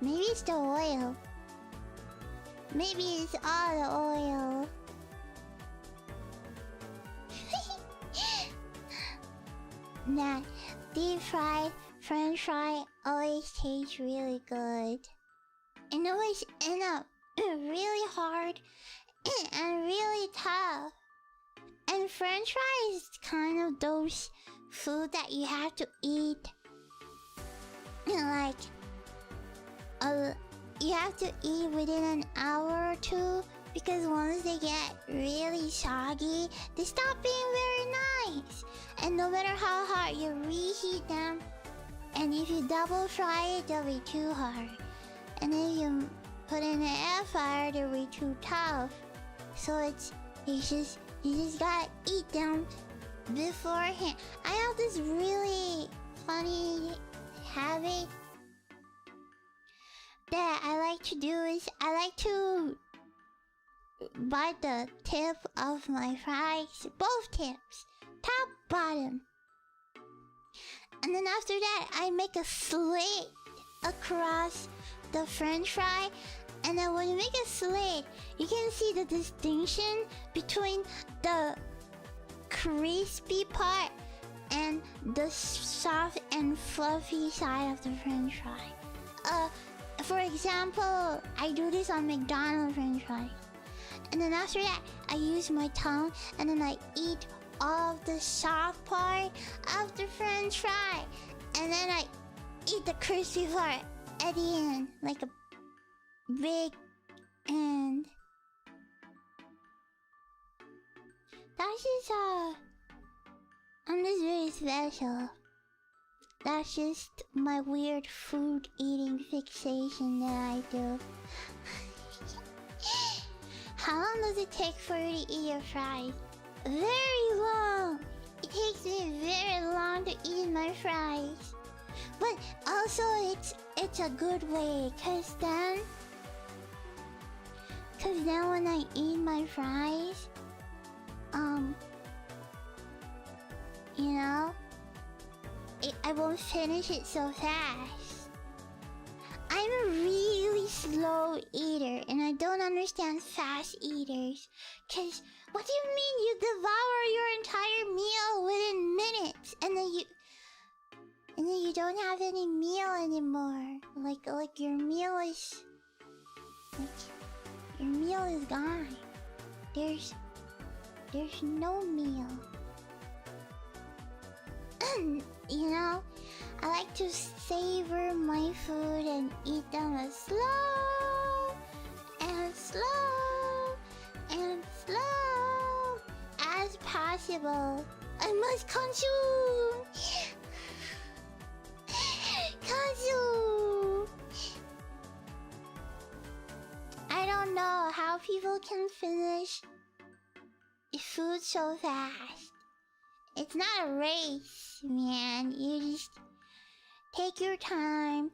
Maybe it's the oil. Maybe it's all the oil. Nah, deep fried French fry always tastes really good. And always end up really hard and really tough. And French fry is kind of those food that you have to eat. Like, you have to eat within an hour or two. Because once they get really soggy, they stop being very nice. And no matter how hard you reheat them, and if you double fry it, they'll be too hard. And if you put in the air fryer, they'll be too tough. So you just gotta eat them beforehand. I have this really funny habit that I like to do is I like to bite the tip of my fries, both tips, top, bottom. And then after that, I make a slit across the French fry. And then when you make a slit, you can see the distinction between the crispy part and the soft and fluffy side of the French fry. For example, I do this on McDonald's French fries. And then after that, I use my tongue and then I eat all of the soft part of the French fry. And then I eat the crispy part at the end, like a big end. That's just, I'm just very special. That's just my weird food eating fixation that I do. How long does it take for you to eat your fries? Very long! It takes me very long to eat my fries. But also it's a good way, cause then when I eat my fries, you know, I won't finish it so fast. I'm a really slow eater, and I don't understand fast eaters. Cause what do you mean you devour your entire meal within minutes, and then you don't have any meal anymore? Like your meal is gone. There's no meal. You know, I like to savor my food and eat them as slow and slow and slow as possible. I must consume! Consume! I don't know how people can finish food so fast. It's not a race, man. take your time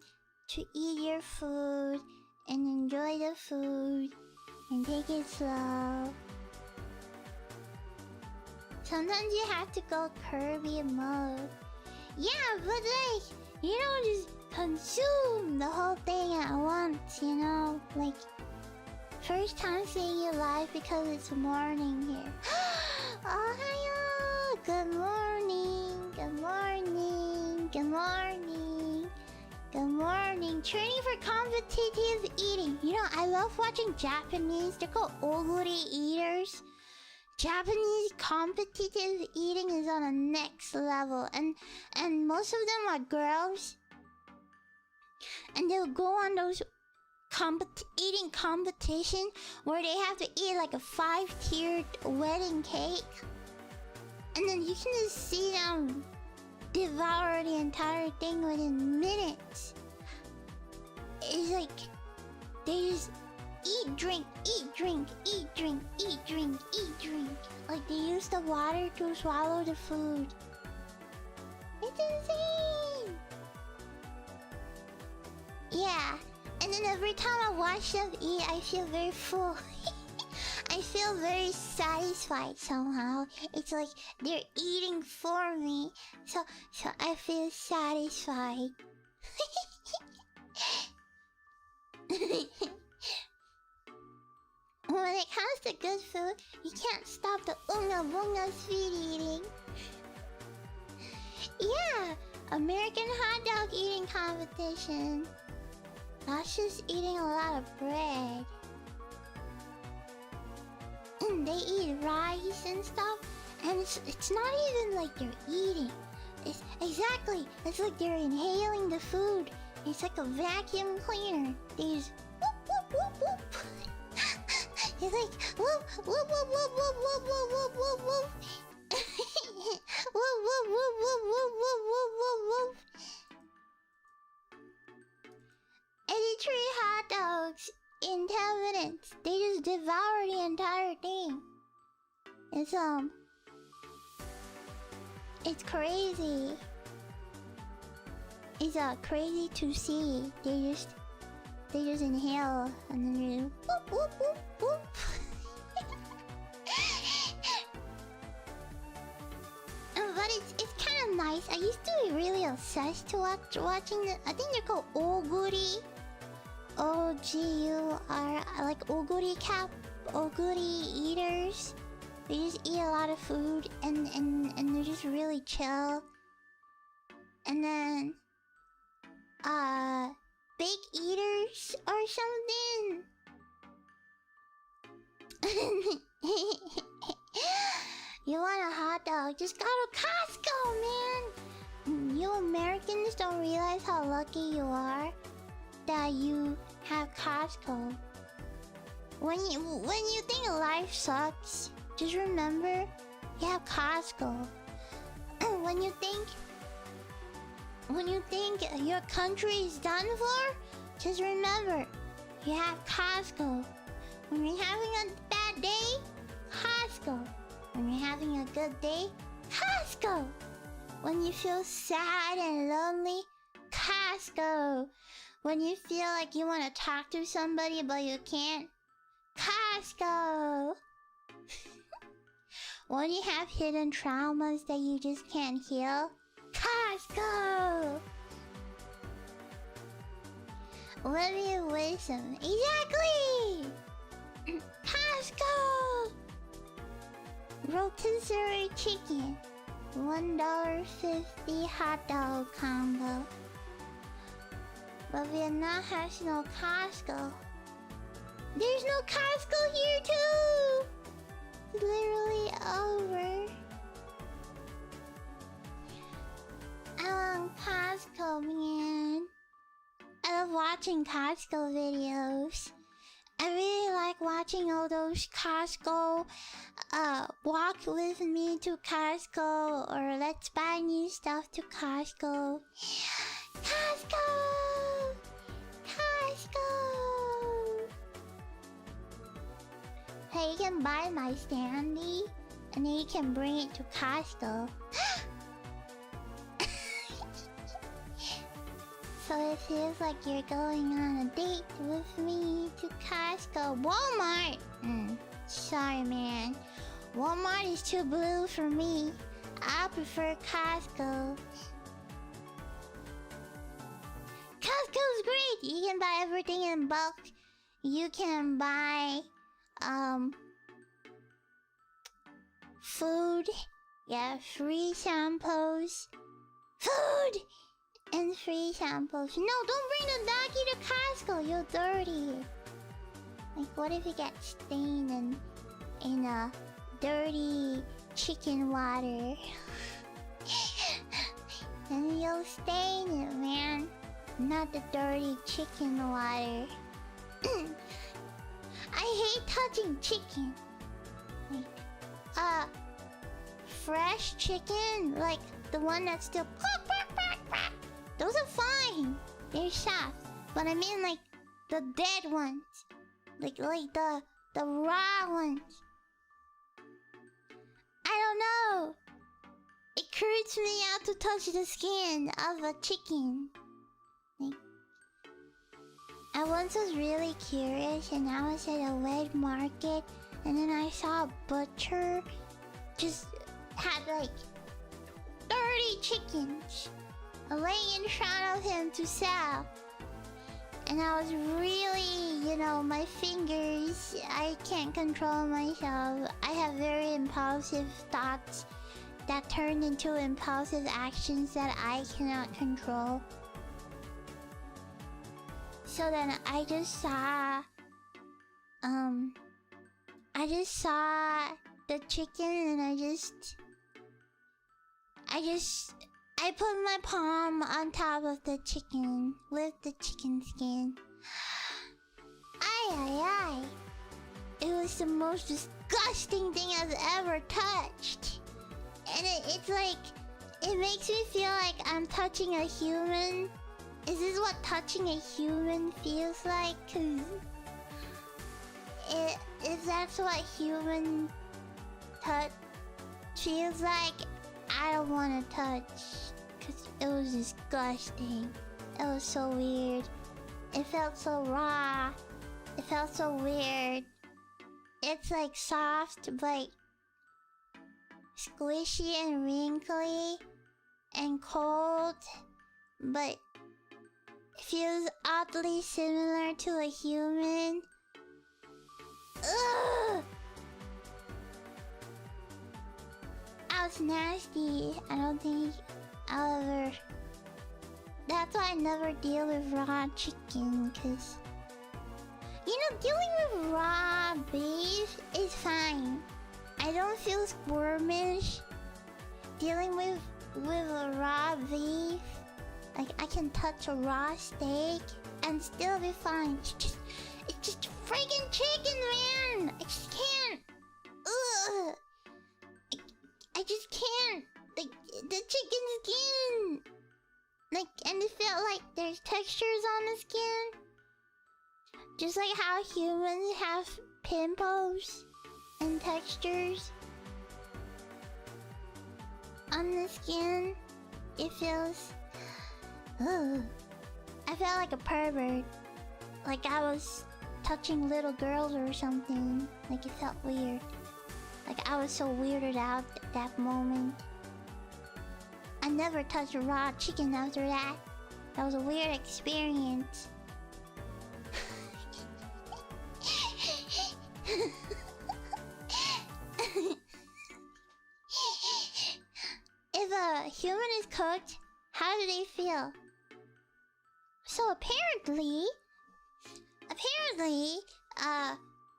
to eat your food and enjoy the food and take it slow. Sometimes you have to go Kirby mode. Yeah, but like, you don't just consume the whole thing at once, you know? Like, first time seeing you live because it's morning here. Ohayo! Good morning, good morning, good morning, good morning. Training for competitive eating. You know, I love watching Japanese. They're called oguri eaters. Japanese competitive eating is on a next level, and most of them are girls, and they'll go on those eating competition where they have to eat like a 5-tiered wedding cake, and then you can just see them devour the entire thing within minutes. It's like they just eat, drink, eat, drink, eat, drink, eat, drink, eat, drink. Like they use the water to swallow the food. It's insane! Yeah, and then every time I watch them eat, I feel very full. I feel very satisfied somehow. It's like they're eating for me, so I feel satisfied. When it comes to good food, you can't stop the unga bunga sweet eating. Yeah, American hot dog eating competition. That's just eating a lot of bread. And they eat rice and stuff, and it's not even like they're eating. It's exactly, it's like they're inhaling the food. It's like a vacuum cleaner. They just whoop whoop whoop whoop. It's like whoop whoop whoop whoop whoop whoop whoop whoop whoop whoop. Whoop whoop whoop whoop whoop whoop whoop whoop whoop. 83 hot dogs in 10 minutes. They just devour the entire thing. It's crazy. It's crazy to see. They just inhale and then you whoop whoop whoop whoop. But it's kind of nice. I used to be really obsessed to watching the. I think they're called oguri. O-G-U-R, like oguri eaters. They just eat a lot of food and they're just really chill. And then big eaters or something. You want a hot dog? Just go to Costco, man. You Americans don't realize how lucky you are that you have Costco. When you think life sucks, just remember you have Costco. When you think your country is done for, just remember you have Costco. When you're having a bad day, Costco. When you're having a good day, Costco. When you feel sad and lonely, Costco. When you feel like you want to talk to somebody but you can't, Costco. When you have hidden traumas that you just can't heal, Costco. Let me wisdom. Exactly. Costco. Rotisserie chicken, $1.50 hot dog combo. But Vietnam has no Costco. There's no Costco here too. It's literally over. I love Costco, man. I love watching Costco videos. I really like watching all those Costco walk with me to Costco or let's buy new stuff to Costco. Costco! Costco! Hey, you can buy my standee and then you can bring it to Costco. it feels like you're going on a date with me to Costco. Walmart! Sorry, man. Walmart is too blue for me. I prefer Costco. Costco's great! You can buy everything in bulk. You can buy, food. Yeah, free samples. Food! And free samples. No, don't bring the doggy to Costco. You're dirty. Like, what if you get stained in a dirty chicken water? And you'll stain it, man. Not the dirty chicken water. I hate touching chicken. Like, fresh chicken, like the one that's still those are fine. They're soft. But I mean like the dead ones. Like the raw ones. I don't know. It creeps me out to touch the skin of a chicken. Like, I once was really curious and I was at a wet market and then I saw a butcher just had like 30 chickens laying in front of him to sell. And I was really, you know, my fingers, I can't control myself. I have very impulsive thoughts that turn into impulsive actions that I cannot control. So then I just saw the chicken and I put my palm on top of the chicken with the chicken skin. Ay. It was the most disgusting thing I've ever touched. And it's like, it makes me feel like I'm touching a human. Is this what touching a human feels like? 'Cause if that's what human touch feels like, I don't want to touch. 'Cause it was disgusting. It was so weird. It felt so raw. It felt so weird. It's like soft, but squishy and wrinkly and cold, but feels oddly similar to a human. Ugh! That was nasty. I don't think I'll ever... That's why I never deal with raw chicken, cause... You know, dealing with raw beef is fine. I don't feel squirmish dealing with a raw beef. Like, I can touch a raw steak and still be fine. It's just friggin' chicken, man! I just can't. Ugh! I just can't. Like, the chicken skin. Like, and it felt like there's textures on the skin. Just like how humans have pimples and textures on the skin. It feels... Ugh. I felt like a pervert. Like I was touching little girls or something. Like it felt weird. Like I was so weirded out at that moment. I never touched raw chicken after that. That was a weird experience. If a human is cooked, how do they feel? So apparently,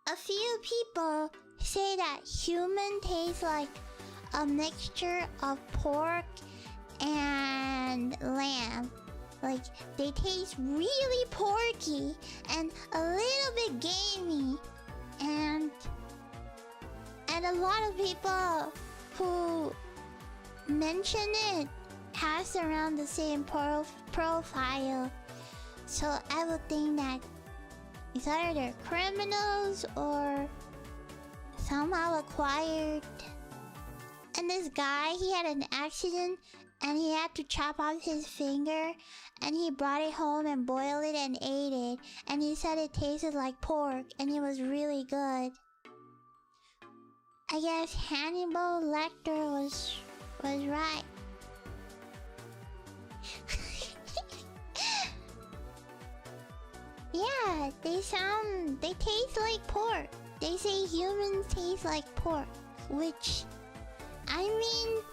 a few people say that human tastes like a mixture of pork and lamb. Like, they taste really porky and a little bit gamey. And a lot of people who mention it has around the same profile. So I would think that it's either they're criminals or somehow acquired. And this guy, he had an accident and he had to chop off his finger, and he brought it home and boiled it and ate it, and he said it tasted like pork and it was really good. I guess Hannibal Lecter was right. Yeah, they taste like pork. They say humans taste like pork, which, I mean,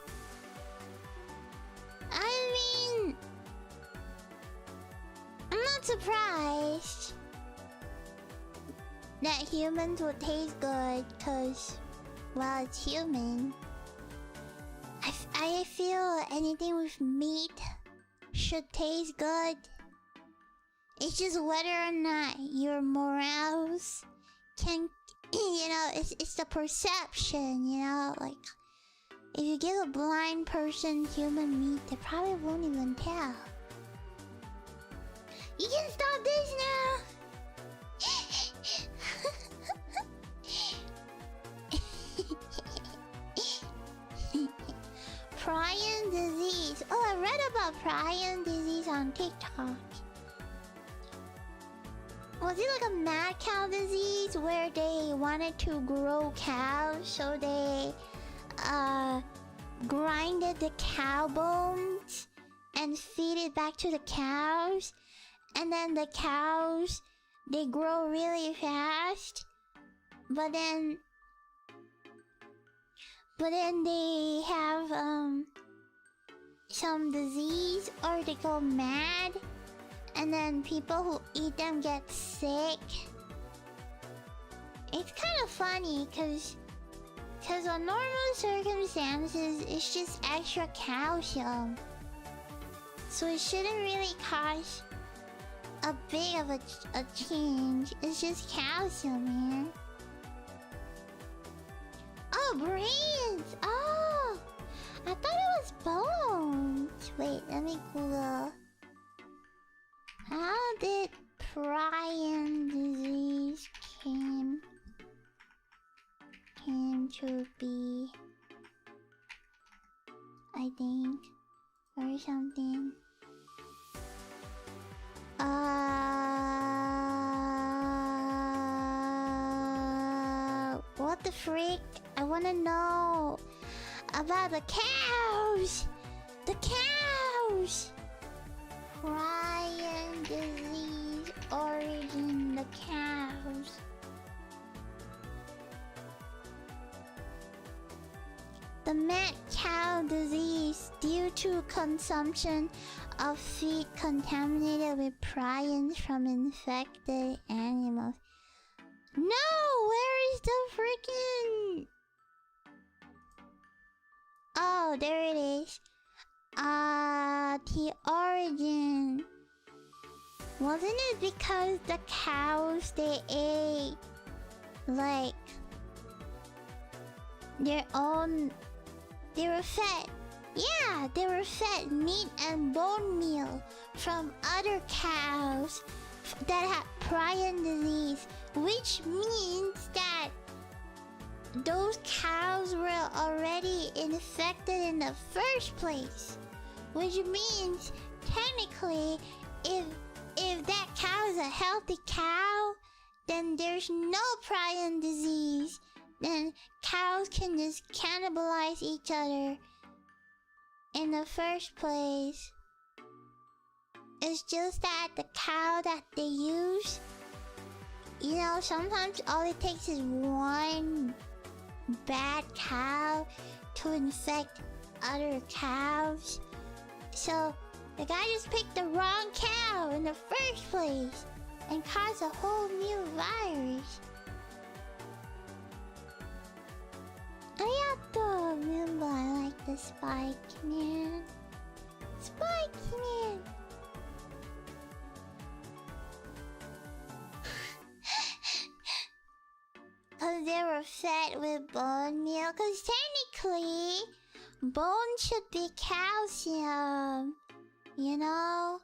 I'm not surprised that humans would taste good, cause, well, it's human. I feel anything with meat should taste good. It's just whether or not your morals can, you know, it's the perception, you know, like, if you give a blind person human meat, they probably won't even tell. You can stop this now! Prion disease. Oh, I read about prion disease on TikTok. Was it like a mad cow disease where they wanted to grow cows, so they grinded the cow bones and feed it back to the cows, and then the cows, they grow really fast, but then they have some disease or they go mad, and then people who eat them get sick. It's kind of funny because on normal circumstances it's just extra calcium, so it shouldn't really cause a big of a change. It's just calcium, man. Oh, brains! Oh! I thought it was bones! Wait, let me Google. How did prion disease came to be? I think. Or something. What the freak? I wanna know about the cows! The cows! Prion disease origin, the cows. The mad cow disease due to consumption of feed contaminated with prions from infected animals. No, where is the freaking... Oh, there it is. The origin. Wasn't it because the cows, they ate like their own... They were fed. Yeah, they were fed meat and bone meal from other cows that had prion disease, which means that those cows were already infected in the first place. Which means, technically, if that cow is a healthy cow, then there's no prion disease. Then cows can just cannibalize each other in the first place. It's just that the cow that they use, you know, sometimes all it takes is one bad cow to infect other cows. So the guy just picked the wrong cow in the first place and caused a whole new virus. I have to remember I like the Spike Man. Spike Man! Cause they were fed with bone meal. Cause technically, bone should be calcium. You know?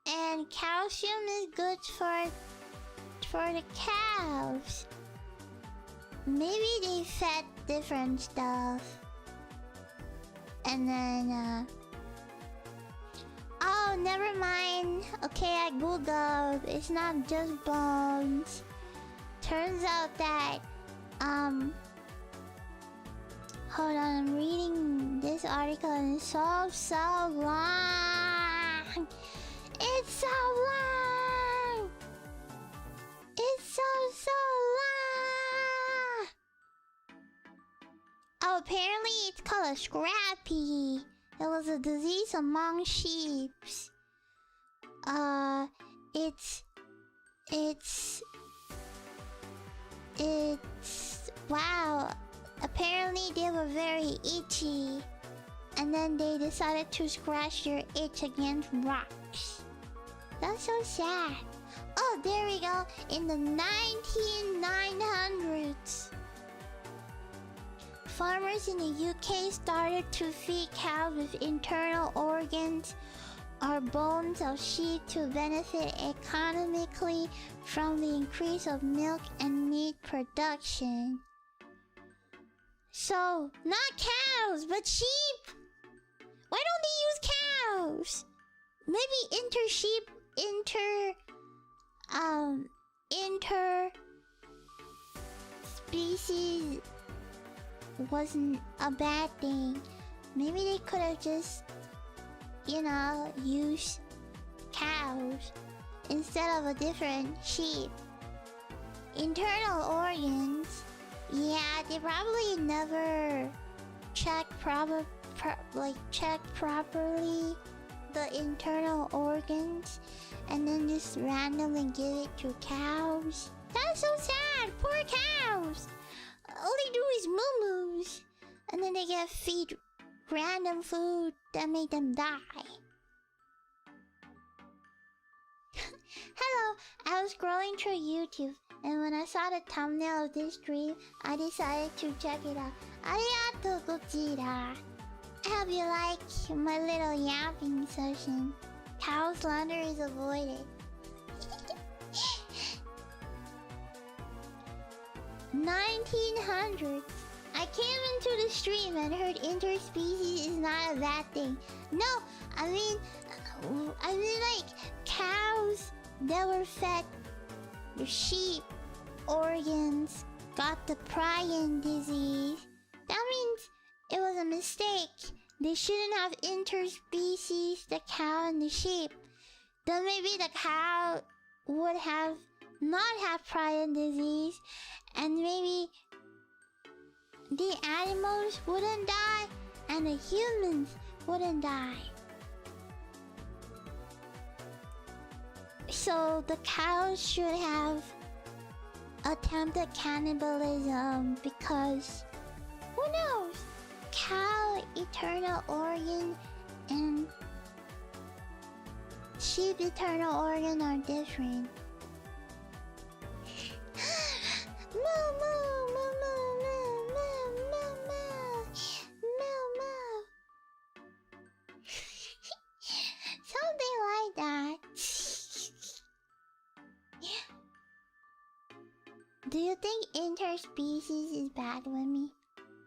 And calcium is good for the cows. Maybe they fed different stuff. And then, oh, never mind. Okay, I googled. It's not just bones. Turns out that, hold on, I'm reading this article and it's so long. It's so long. It's so long. Oh, apparently it's called a scrappy. It was a disease among sheep. It's wow. Apparently they were very itchy, and then they decided to scratch their itch against rocks. That's so sad. Oh, there we go. In the 1900s, farmers in the UK started to feed cows with internal organs or bones of sheep to benefit economically from the increase of milk and meat production. So, not cows, but sheep! Why don't they use cows? Maybe species wasn't a bad thing. Maybe they could have just, used cows instead of a different sheep. Internal organs. Yeah, they probably never checked properly the internal organs and then just randomly give it to cows. That's so sad. Poor cows. All they do is moo-moos, and then they get feed random food that made them die. Hello, I was scrolling through YouTube, and when I saw the thumbnail of this stream, I decided to check it out. Arigato gozira. I hope you like my little yapping session. Cow slander is avoided. 1900s. I came into the stream and heard interspecies is not a bad thing. No, I mean like cows that were fed the sheep organs got the prion disease. That means it was a mistake. They shouldn't have interspecies, the cow and the sheep. Then maybe the cow would have not have prion disease, and maybe the animals wouldn't die and the humans wouldn't die. So the cows should have attempted cannibalism because who knows? Cow eternal organ and sheep eternal organ are different. Moo moo moo moo moo moo moo moo moo. Something like that. Do you think interspecies is bad with me?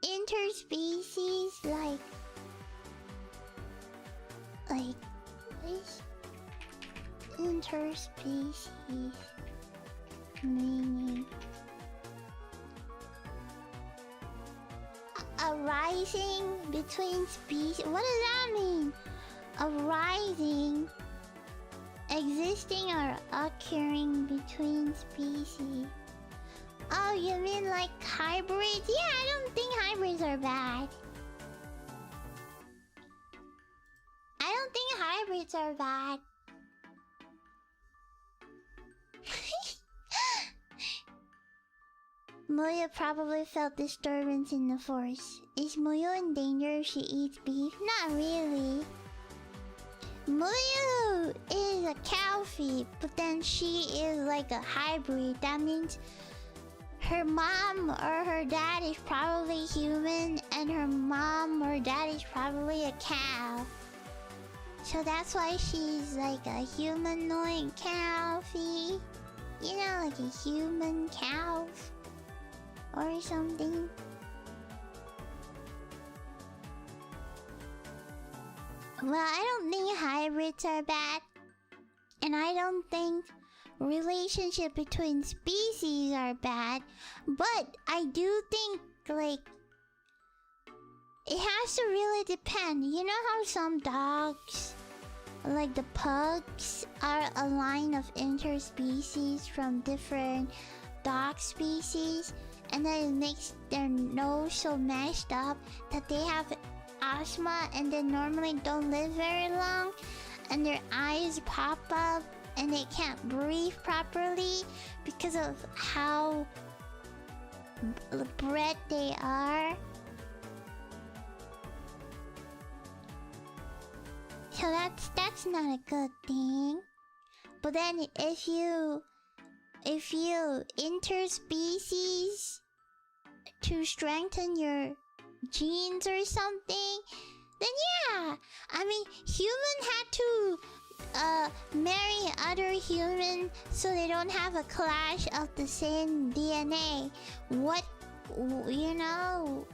Interspecies like what is interspecies meaning? Arising between species. What does that mean? Arising, existing or occurring between species. Oh, you mean like hybrids? Yeah, I don't think hybrids are bad. I don't think hybrids are bad. Moya probably felt disturbance in the force. Is Moyo in danger if she eats beef? Not really. Moyo is a cow feed, but then she is like a hybrid. That means her mom or her dad is probably human, and her mom or dad is probably a cow. So that's why she's like a humanoid cow feed. You know, like a human cow or something. Well, I don't think hybrids are bad. And I don't think relationship between species are bad. But I do think, like, it has to really depend. You know how some dogs, like the pugs, are a line of interspecies from different dog species, and then it makes their nose so mashed up that they have asthma and they normally don't live very long, and their eyes pop up and they can't breathe properly because of how bred they are. So that's not a good thing. But then if you interspecies to strengthen your genes or something, then yeah. I mean, human had to marry other humans so they don't have a clash of the same DNA. What, you know,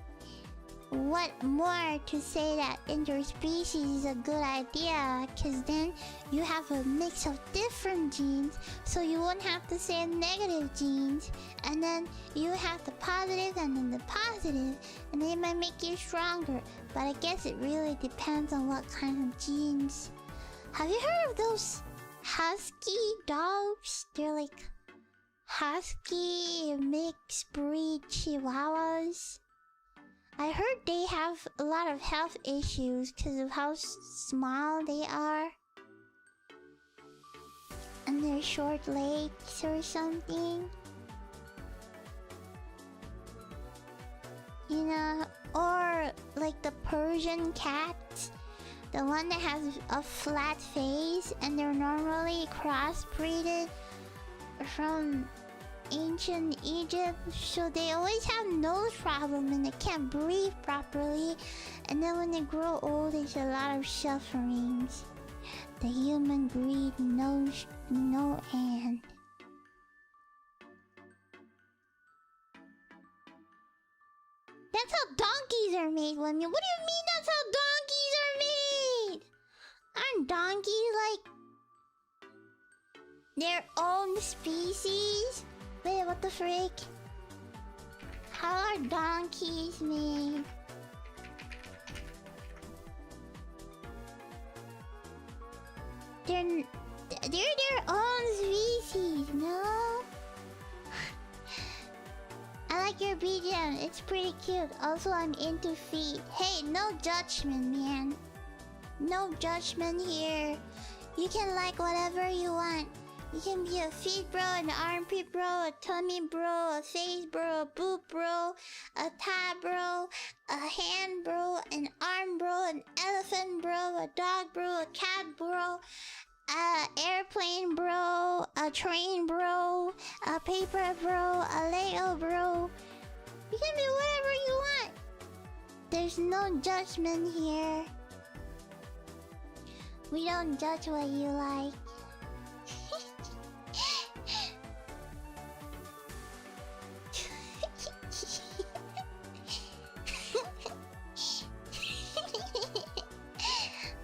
what more to say that interspecies is a good idea? Because then you have a mix of different genes, so you won't have the same negative genes, and then you have the positive and then the positive, and they might make you stronger. But I guess it really depends on what kind of genes. Have you heard of those husky dogs? They're like husky mixed breed chihuahuas. I heard they have a lot of health issues because of how small they are. And their short legs or something. You know, or like the Persian cats. The one that has a flat face, and they're normally crossbreeded from ancient Egypt, so they always have nose problem and they can't breathe properly, and then when they grow old there's a lot of sufferings. The human breed knows no end. That's how donkeys are made, women. What do you mean that's how donkeys are made? Aren't donkeys like their own species? Wait, what the frick? How are donkeys made? They're their own species, no? I like your BGM, it's pretty cute. Also, I'm into feet. Hey, no judgment, man. No judgment here. You can like whatever you want. You can be a feet bro, an armpit bro, a tummy bro, a face bro, a boob bro, a thigh bro, a hand bro, an arm bro, an elephant bro, a dog bro, a cat bro, a airplane bro, a train bro, a paper bro, a Lego bro. You can be whatever you want. There's no judgment here. We don't judge what you like.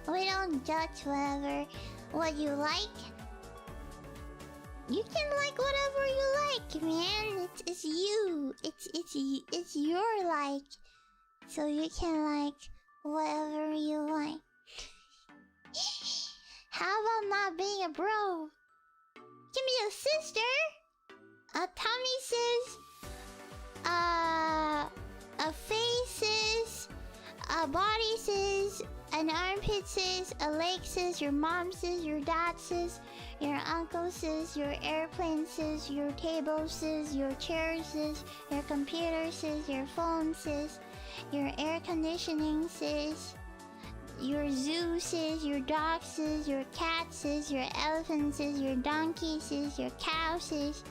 We don't judge what you like. You can like whatever you like, man. It's you. It's your like. So you can like whatever you like. How about not being a bro? You can be a sister, a tummy sis, a face sis, a body sis, an armpit sis, a leg sis, your mom sis, your dad sis, your uncle sis, your airplane sis, your table sis, your chair sis, your computer sis, your phone sis, your air conditioning sis, your zoo sis, your dog sis, your cat sis, your elephant sis, your donkey sis, your cow sis.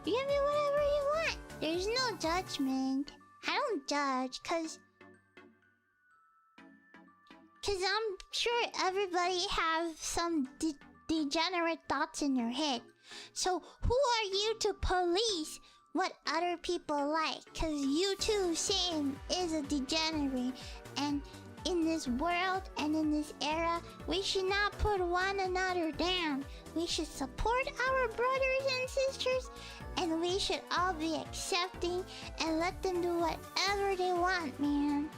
You can be whatever you want. There's no judgment. I don't judge, cause I'm sure everybody have some degenerate thoughts in your head. So who are you to police what other people like? Cause you too, same, is a degenerate. And in this world and in this era, we should not put one another down. We should support our brothers and sisters, and we should all be accepting and let them do whatever they want, man.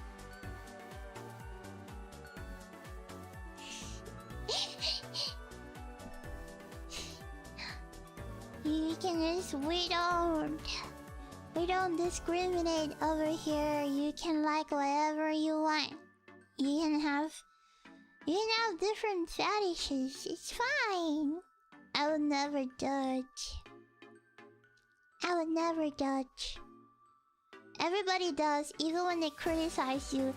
You can just, we don't discriminate over here. You can like whatever you want. You can have different fetishes. It's fine. I would never judge. I would never judge. Everybody does, even when they criticize you.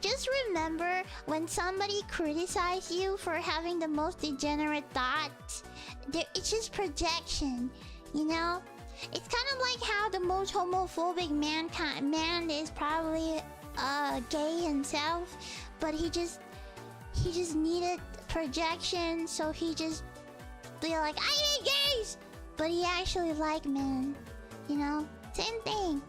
Just remember, when somebody criticizes you for having the most degenerate thoughts, it's just projection, you know? It's kind of like how the most homophobic man is probably gay himself, but he just needed projection, so he just be like, I hate gays, but he actually like men, you know? Same thing.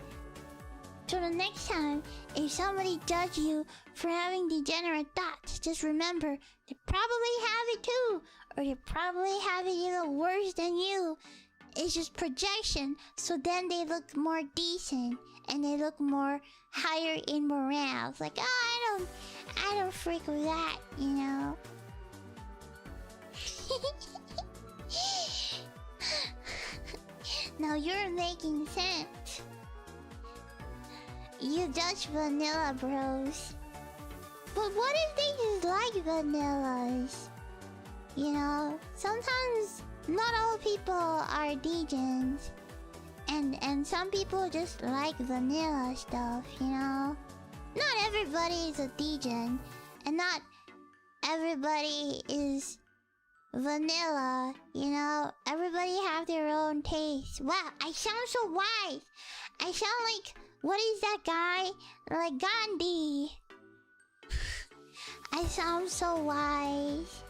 So the next time, if somebody judges you for having degenerate thoughts, just remember, they probably have it too, or they probably have it even worse than you. It's just projection, so then they look more decent and they look more higher in morale. It's like, oh, I don't freak with that, you know. Now you're making sense. You judge vanilla bros. But what if they just like vanillas? You know, sometimes not all people are degens. And some people just like vanilla stuff, you know? Not everybody is a degen. And not everybody is vanilla, you know? Everybody have their own taste. Wow, I sound so wise. I sound like... What is that guy? Like Gandhi. I sound so wise.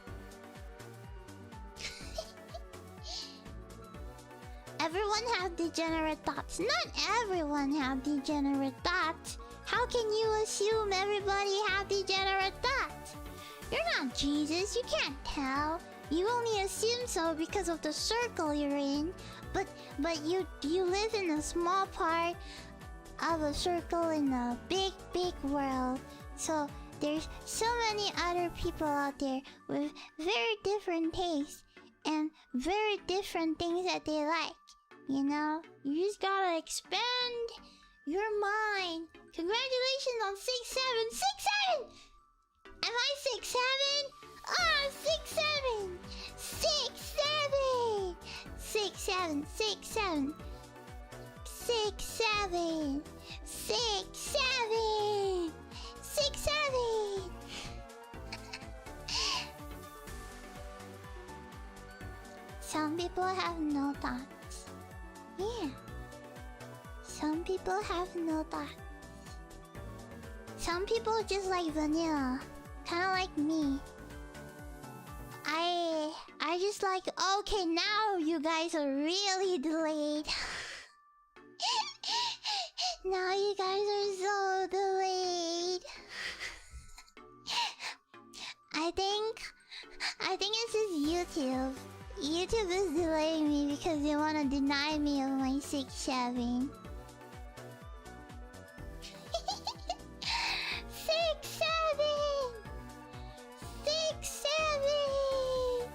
Everyone has degenerate thoughts. Not everyone have degenerate thoughts. How can you assume everybody have degenerate thoughts? You're not Jesus. You can't tell. You only assume so because of the circle you're in. But you live in a small part of a circle in a big world. So there's so many other people out there with very different tastes and very different things that they like, you know? You just gotta expand your mind. Congratulations on 6'7". 6'7"! Am I 6'7"? Ah, 6'7". 6'7". 6'7". 6'7". 6'7". 6'7". 6'7". Some people have no thoughts. Yeah. Some people have no thoughts. Some people just like vanilla. Kinda like me. I just like, okay, now you guys are really delayed. Now you guys are so delayed. I think it's just YouTube. YouTube is delaying me because they want to deny me of my 6'7". 6'7". 6'7".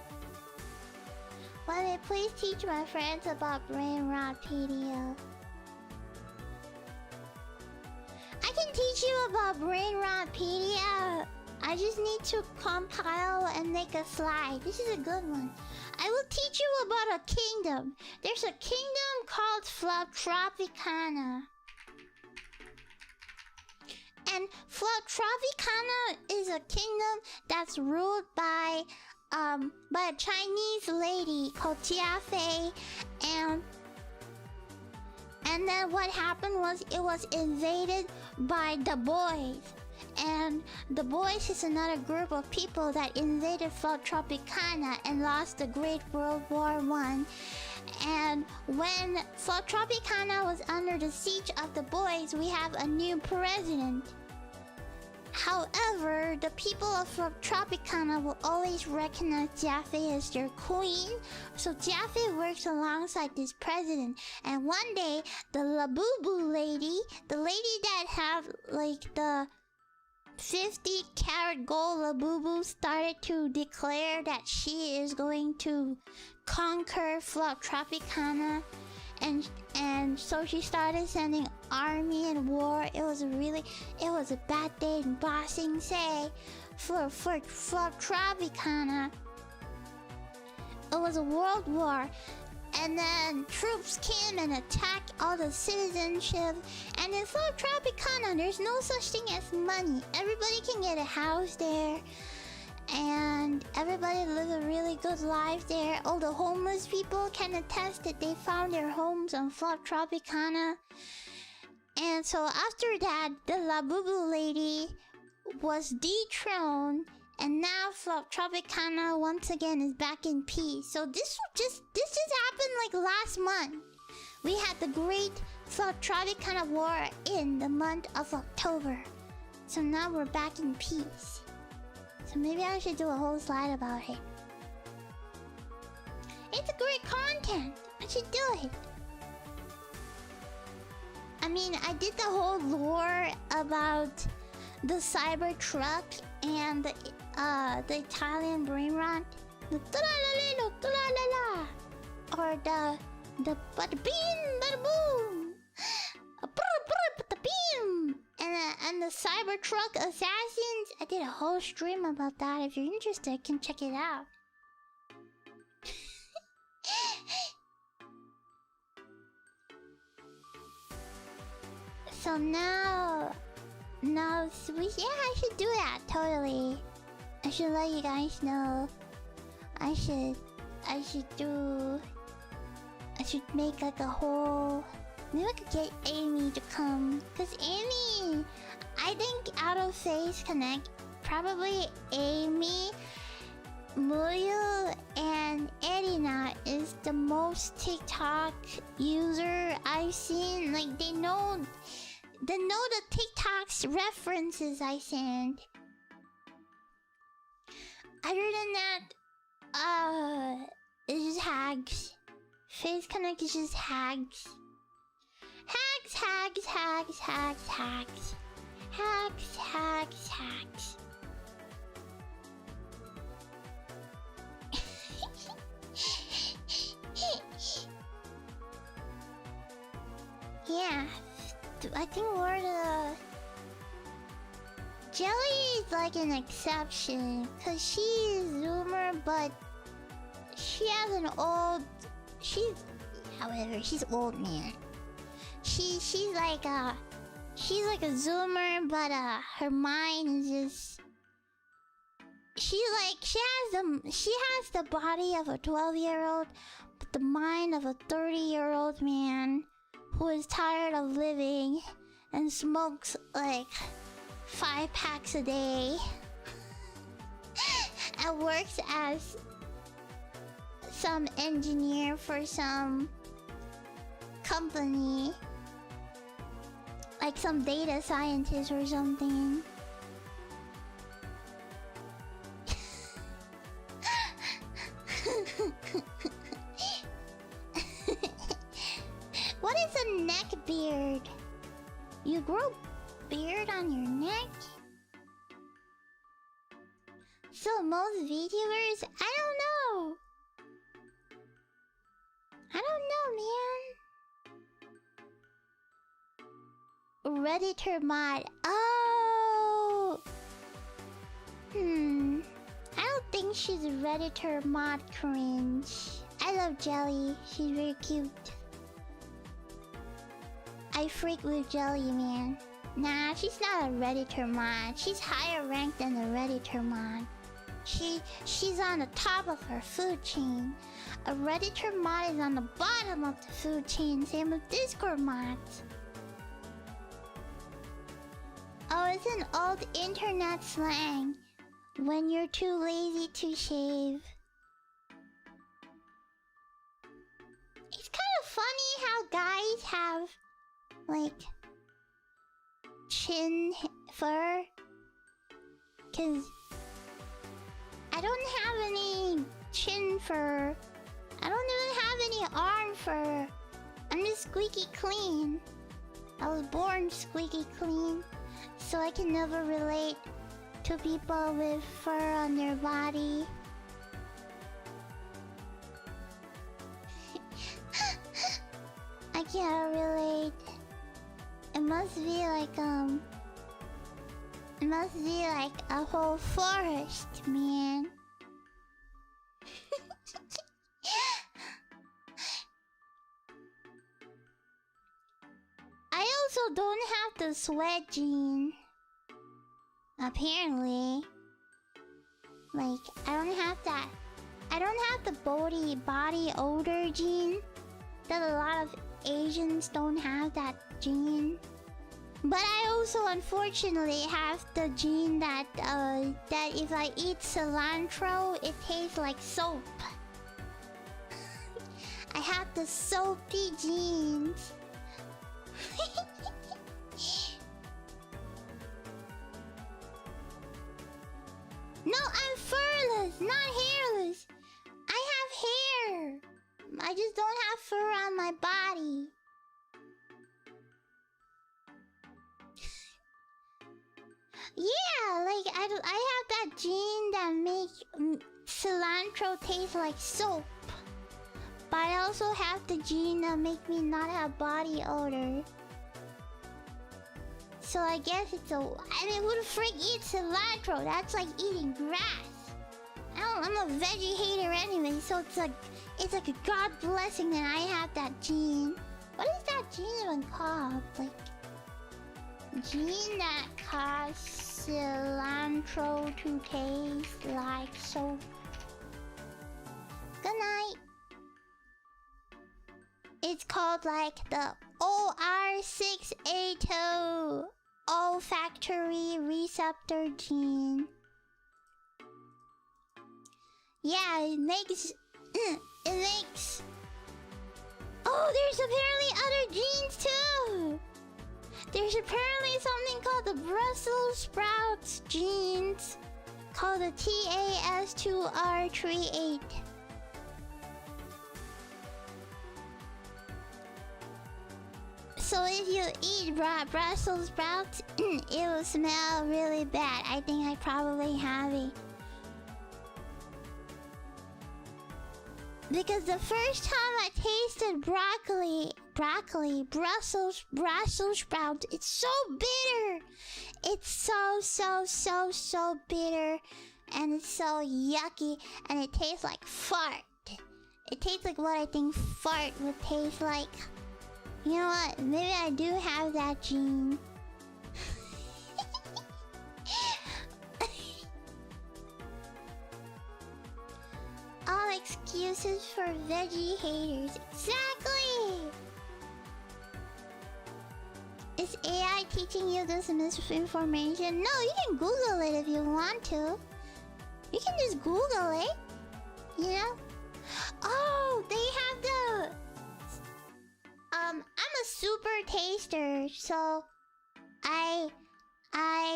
Will they please teach my friends about brain rotpedia? I can teach you about brain rotpedia. I just need to compile and make a slide. This is a good one. I will teach you about a kingdom. There's a kingdom called Tropicana. And Tropicana is a kingdom that's ruled by a Chinese lady called Jia Fei, and then what happened was it was invaded by the boys. And the boys is another group of people that invaded Tropicana and lost the Great World War I. And when Tropicana was under the siege of the boys, we have a new president. However, the people of Tropicana will always recognize Jaffe as their queen, so Jaffe works alongside this president. And one day, the Labubu lady, the lady that have like the 50-carat gold Labubu, started to declare that she is going to conquer Tropicana. And so she started sending army and war. It was a bad day in Bossing Say for Tropicana. It was a world war. And then troops came and attacked all the citizenship. And in Tropicana, there's no such thing as money. Everybody can get a house there. And everybody lives a really good life there. All the homeless people can attest that they found their homes on Tropicana. And so after that, the Labubu lady was dethroned. And now Tropicana once again is back in peace. So this just happened like last month. We had the great Tropicana war in the month of October. So now we're back in peace. So maybe I should do a whole slide about it. It's a great content. I should do it. I mean, I did the whole lore about the Cybertruck and the Italian brain rot. The tra-la-la-la, or the bada-beam, bada-boom. Bada-beam. And the Cybertruck assassins. I did a whole stream about that. If you're interested, you can check it out. So now, I should do that totally. I should let you guys know. I should make like a whole. Maybe I could get Amy to come. Cause Amy, I think out of Face Connect, probably Amy, Muyu, and Erina is the most TikTok user I've seen. Like they know the TikTok's references I send. Other than that, it's just hags. Face Connect is just hags. Hags. Yeah, I think we're the... Jelly is like an exception, cause she's Zoomer, but she has an old... However, she's old, man. She's like a Zoomer, but her mind is just... She has the body of a 12-year-old, but the mind of a 30-year-old man who is tired of living and smokes like 5 packs a day and works as some engineer for some company, like some data scientist or something. What is a neck beard? You grow beard on your neck? So most VTubers? I don't know. Man. Redditor mod. Oh! I don't think she's a Redditor mod cringe. I love Jelly. She's very cute. I freak with Jelly, man. Nah, she's not a Redditor mod. She's higher ranked than a Redditor mod. She's on the top of her food chain. A Redditor mod is on the bottom of the food chain. Same with Discord mods. Oh, it's an old internet slang. When you're too lazy to shave. It's kind of funny how guys have, like, chin fur. Cause I don't have any chin fur. I don't even have any arm fur. I'm just squeaky clean. I was born squeaky clean. So I can never relate to people with fur on their body. I can't relate. It must be like it must be like a whole forest, man. I also don't have the sweat gene. Apparently. Like, I don't have that. I don't have the body odor gene. That a lot of Asians don't have that gene. But I also unfortunately have the gene that that if I eat cilantro, it tastes like soap. I have the soapy genes. No, I'm furless, not hairless. I have hair. I just don't have fur on my body. Yeah, like I have that gene that makes cilantro taste like soap. But I also have the gene that makes me not have body odor. So I guess it's I mean, who the frick eats cilantro? That's like eating grass. I'm a veggie hater anyway, so it's like a god blessing that I have that gene. What is that gene even called? Like, gene that causes cilantro to taste like soap. Good night. It's called like the OR6A2 olfactory receptor gene. Yeah, it makes. Oh, there's apparently other genes too. There's apparently something called the Brussels sprouts genes, called the TAS2R38. So if you eat Brussels sprouts, it will smell really bad. I think I probably have it. Because the first time I tasted broccoli, Brussels sprouts, it's so bitter. It's so bitter. And it's so yucky. And it tastes like fart. It tastes like what I think fart would taste like. You know what? Maybe I do have that gene. All excuses for veggie haters. Exactly! Is AI teaching you this misinformation? No, you can Google it if you want to. You can just Google it. You know? Oh, they have the... I'm a super taster, so I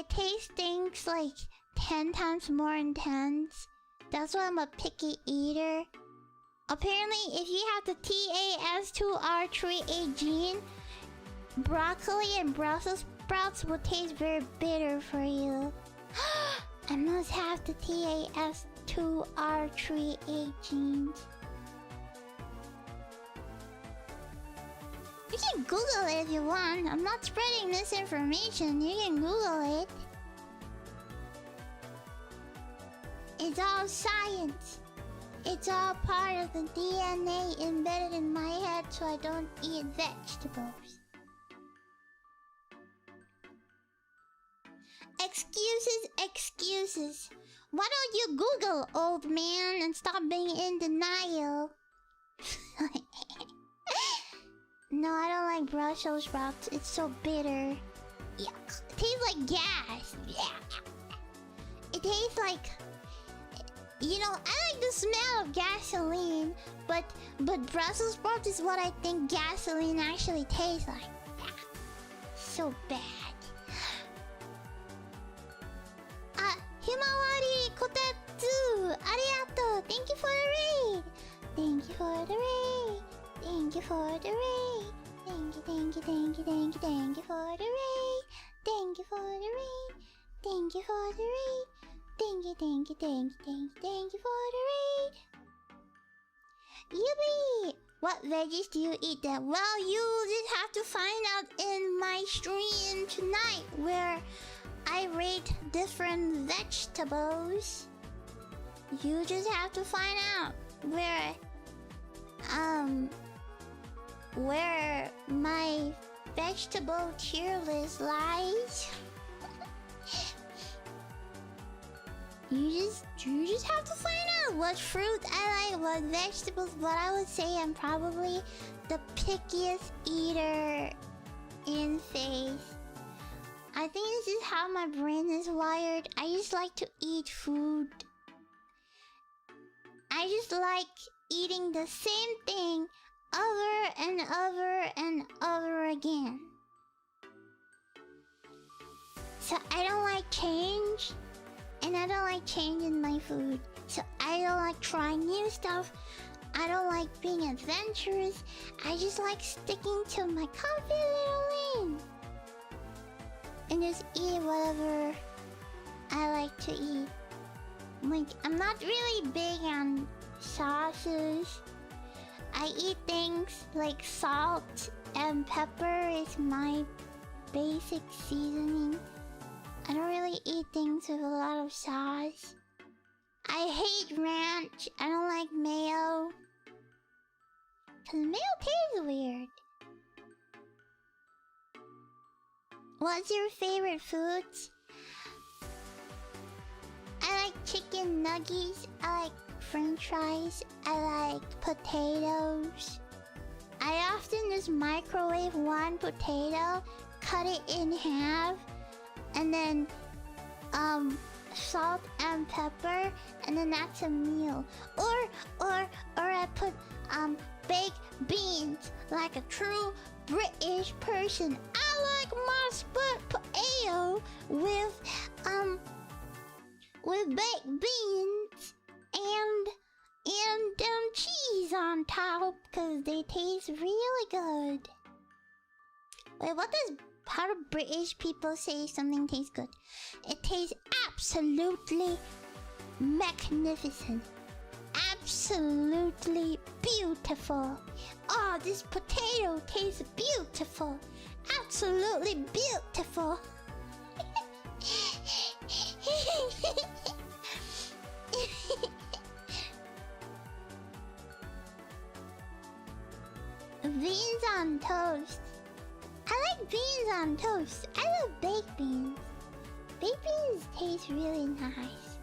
taste things like 10 times more intense. That's why I'm a picky eater. Apparently, if you have the TAS2R38 gene, broccoli and Brussels sprouts will taste very bitter for you. I must have the TAS2R38 genes. You can Google it if you want. I'm not spreading misinformation. You can Google it. It's all science. It's all part of the DNA embedded in my head so I don't eat vegetables. Excuses. Why don't you Google, old man, and stop being in denial? No, I don't like Brussels sprouts. It's so bitter. Yuck. It tastes like gas. Yeah. It tastes like... You know, I like the smell of gasoline, but Brussels sprouts is what I think gasoline actually tastes like. So bad. Human Thank you for the raid. Thank you for the raid. Thank you for the raid. Thank you for the raid. Thank you for the raid. Yippee! What veggies do you eat then? Well, you just have to find out in my stream tonight where I rate different vegetables. You just have to find out where my vegetable tier list lies. You just have to find out what fruit I like, what vegetables, but I would say I'm probably the pickiest eater in faith. I think this is how my brain is wired. I just like to eat food. I just like eating the same thing over and over and over again. So I don't like change. And I don't like changing my food. So I don't like trying new stuff. I don't like being adventurous. I just like sticking to my comfy little lane. And just eat whatever I like to eat. Like, I'm not really big on sauces. I eat things like salt and pepper is my basic seasoning. I don't really eat things with a lot of sauce. I hate ranch. I don't like mayo. Cause mayo tastes weird. What's your favorite foods? I like chicken nuggets. I like french fries. I like potatoes. I often just microwave one potato, cut it in half, and then salt and pepper, and then that's a meal. Or I put baked beans like a true British person. I like my split potato with baked beans and cheese on top, cause they taste really good. Wait, how do British people say something tastes good? It tastes absolutely magnificent. Absolutely beautiful. Oh, this potato tastes beautiful. Absolutely beautiful. Beans on toast. I like beans on toast. I love baked beans. Baked beans taste really nice.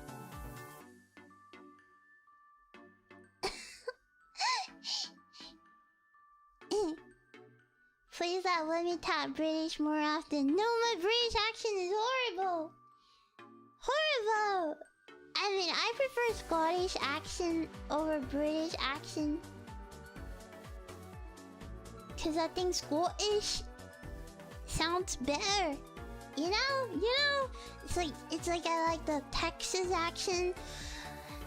Please let me talk British more often. No, my British accent is horrible. Horrible. I mean, I prefer Scottish accent over British accent. Cause I think Scottish sounds better. You know? It's like I like the Texas accent.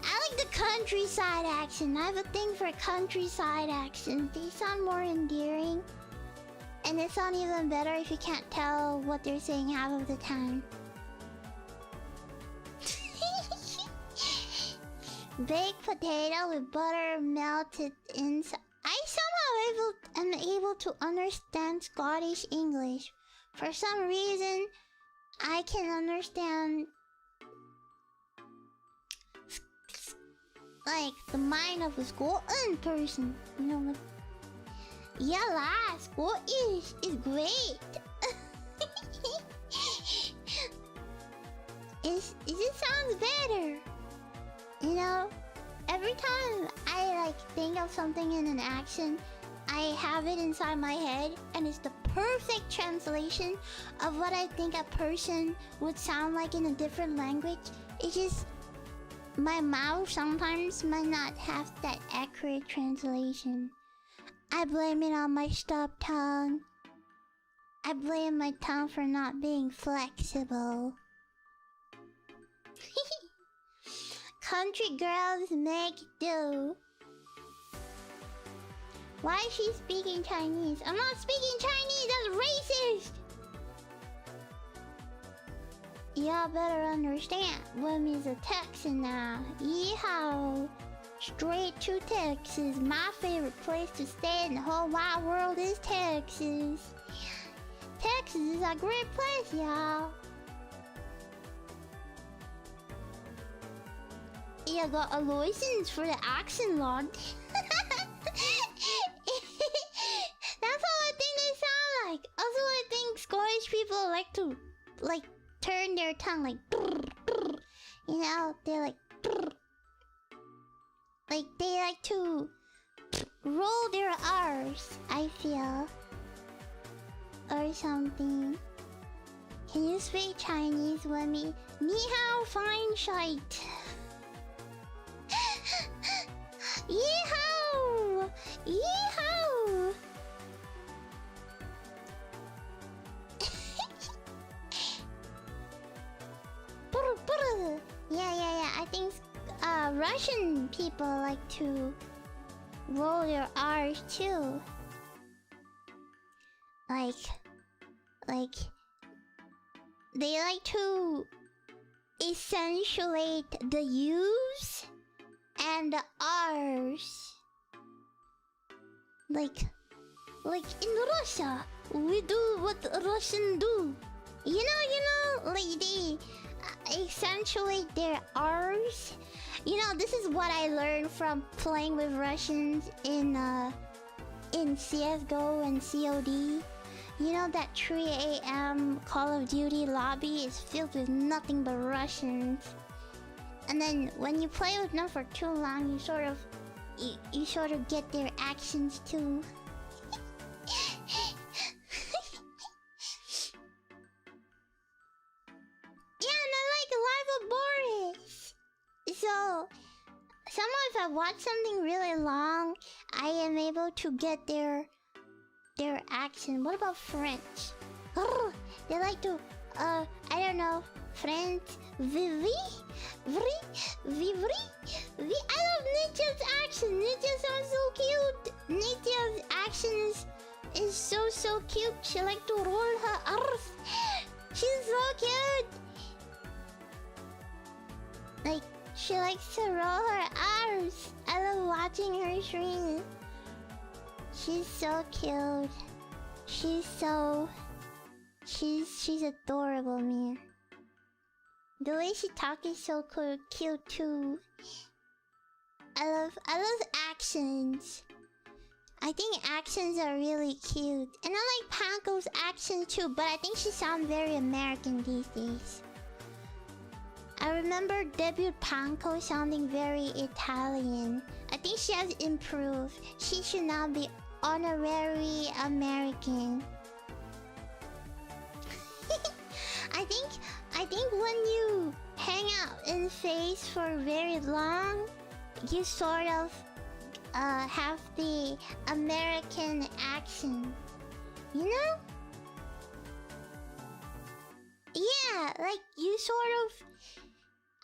I like the countryside accent. I have a thing for countryside accents. They sound more endearing. And they sound even better if you can't tell what they're saying half of the time. Baked potato with butter melted inside. I somehow am able to understand Scottish English. For some reason, I can understand like the mind of a Scotland person. You know what? Yeah, Scottish is great. It just sounds better. You know? Every time I think of something in an accent, I have it inside my head, and it's the perfect translation of what I think a person would sound like in a different language. It's just my mouth sometimes might not have that accurate translation. I blame it on my stub tongue. I blame my tongue for not being flexible. Country girls make do. Why is she speaking Chinese? I'm not speaking Chinese, that's racist! Y'all better understand, Wimmy's a Texan now. Yeehaw! Straight to Texas. My favorite place to stay in the whole wide world is Texas. Texas is a great place, y'all. You got a license for the accent, Lord. That's how I think they sound like. Also, I think Scottish people like to, turn their tongue like, you know, they're like they like to roll their R's, I feel. Or something. Can you speak Chinese with me? Ni hao, fine shite. Yeehaw! Yeehaw! Yeah. I think Russian people like to roll their R's too. Like they like to accentuate the U's and the R's. Like in Russia, we do what Russian do. You know, like they accentuate their R's. You know, this is what I learned from playing with Russians in CSGO and COD. You know that 3 AM Call of Duty lobby is filled with nothing but Russians. And then when you play with them for too long, you sort of get their actions too. Yeah, and I like Live of Boris. So, somehow if I watch something really long, I am able to get their accent. What about French? They like to, I don't know, French. Vivri? I love Nitya's accent. Nitya sounds so cute. Nitya's accent is so cute. She like to roll her R's. She's so cute. Like, she likes to roll her R's. I love watching her stream. She's so cute. She's adorable, man. The way she talks is so cute too. I love accents. I think accents are really cute. And I like Panko's accent too, but I think she sounds very American these days. I remember debut Panko sounding very Italian. I think she has improved. She should now be honorary American. I think when you hang out in face for very long, you sort of have the American accent. You know? Yeah, like you sort of...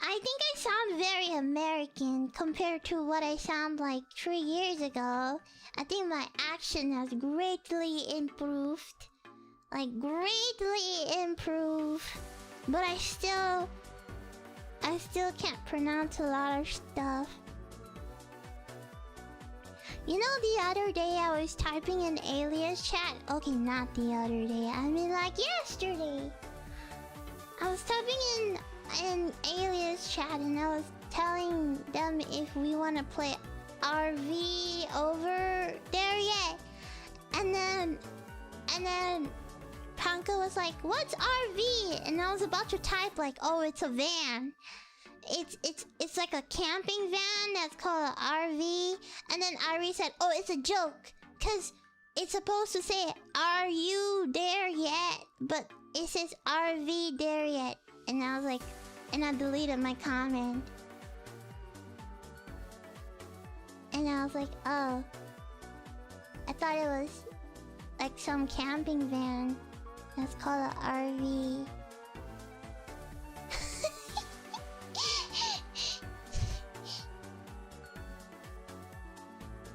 I think I sound very American compared to what I sound like 3 years ago. I think my accent has greatly improved. Like, greatly improved. But I still can't pronounce a lot of stuff. You know, the other day I was typing in Alias chat. Okay, not the other day. I mean, like yesterday. I was typing in Alias chat and I was telling them if we want to play RV over there yet. And then Panka was like, "What's RV?" And I was about to type like, "Oh, it's a van. It's like a camping van that's called an RV." And then Ari said, "Oh, it's a joke, 'cause it's supposed to say, 'Are you there yet?' But it says, 'RV there yet?'" And I was like, and I deleted my comment. And I was like, oh, I thought it was like some camping van that's called an RV.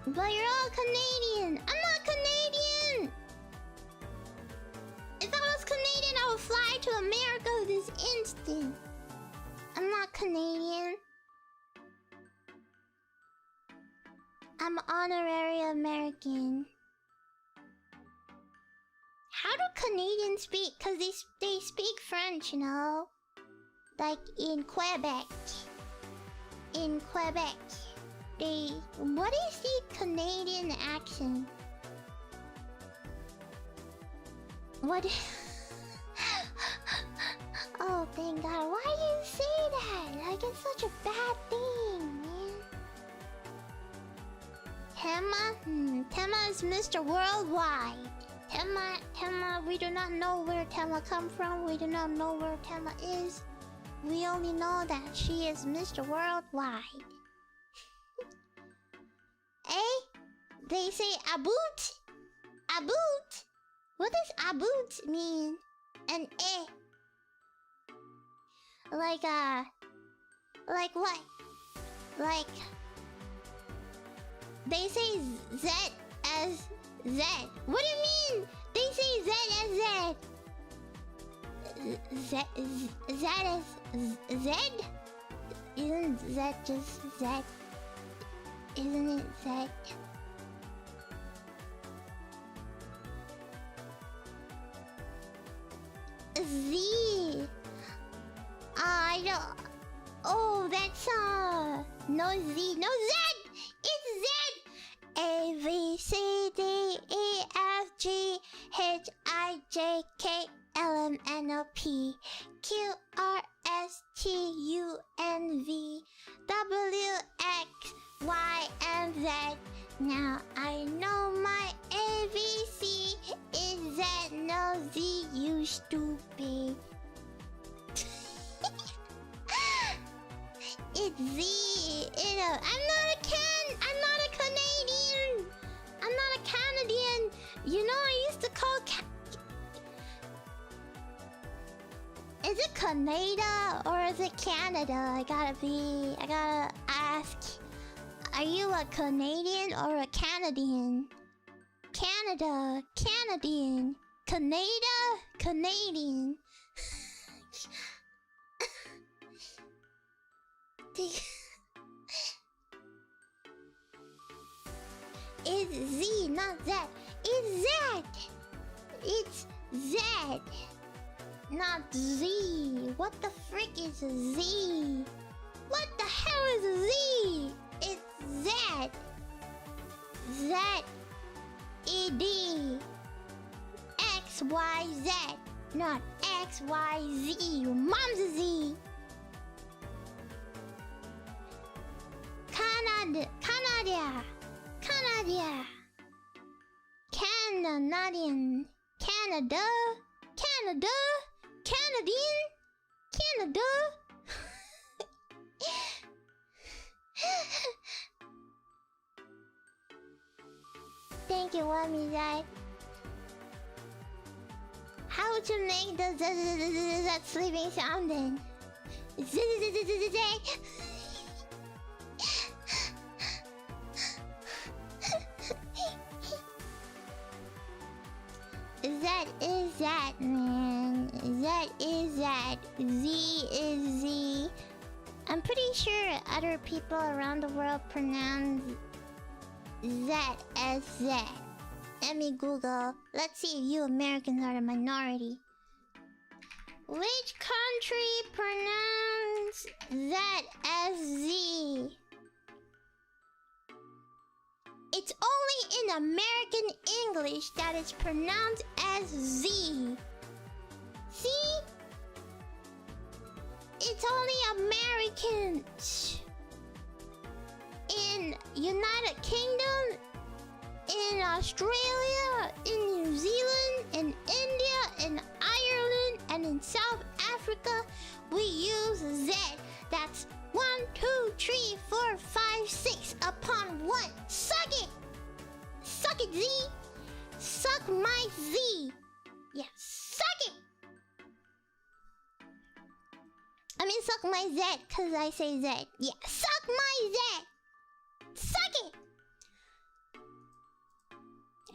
But you're all Canadian. I'm not Canadian. If I was Canadian, I would fly to America this instant. I'm not Canadian. I'm honorary American. How do Canadians speak? Cause they speak French, you know? Like in Quebec. In Quebec. What is the Canadian accent? What? Oh, thank God. Why do you say that? Like, it's such a bad thing, man. Tema? Tema is Mr. Worldwide. Tema, we do not know where Tema come from. We do not know where Tema is. We only know that she is Mr. Worldwide. Eh? They say aboot? Aboot? What does aboot mean? And eh? Like what? Like... They say Z as Z. What do you mean? They say Z as Z. Z as Z? Isn't Z just Z? Isn't it Z? Z. I don't... Oh, that's no Z. No Z! It's Z! A, V, C, D, E, F, G, H, I, J, K, L, M, N, O, P, Q, R, S, T, U, N, V, W, X, Y, and Z. Now I know my ABC is Z, no Z, you stupid. It's Z. I'm not a Canadian. I'm not a Canadian. You know, I used to call Is it Canada or is it Canada? I gotta ask. Are you a Canadian or a Canadian? Canada, Canadian. Canada, Canadian. It's Z, not Z. It's Z. It's Z. Not Z. What the frick is a Z? What the hell is a Z? It's Z. Z. E D. X Y Z. Not X Y Z. Your mom's a Z. Canada. Canada. Canada. Canadian. Canada. Canada. Canadian. Canada. Thank you, Wami. How to make that sleeping sound then? That is that, man. That is that. Z is Z. I'm pretty sure other people around the world pronounce that as that. Let me Google. Let's see if you Americans are the minority. Which country pronounce that as Z? It's only in American English that it's pronounced as Z. See? It's only Americans. In United Kingdom, in Australia, in New Zealand, in India, in Ireland, and in South Africa, we use Z. That's 1, 2, 3, 4, 5, 6 upon 1. Suck it! Suck it, Z! Suck my Z! Yeah, suck it! I mean, suck my Z, cause I say Z. Yeah, suck my Z! Suck it!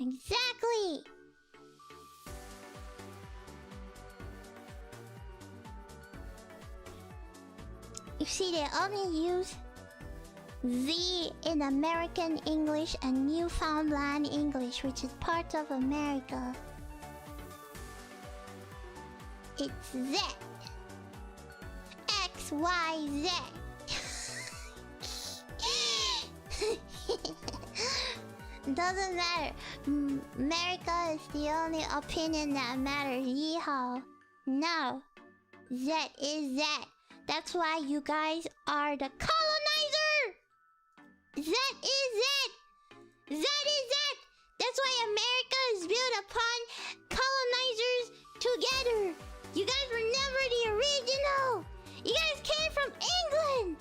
Exactly. You see, they only use the in American English and Newfoundland English, which is part of America. It's Z. X, Y, Z. Doesn't matter. America is the only opinion that matters. Yeehaw. No. Z is Z. That's why you guys are the colonizer! Z is Z! Z is Z! That's why America is built upon colonizers together! You guys were never the original! You guys came from England!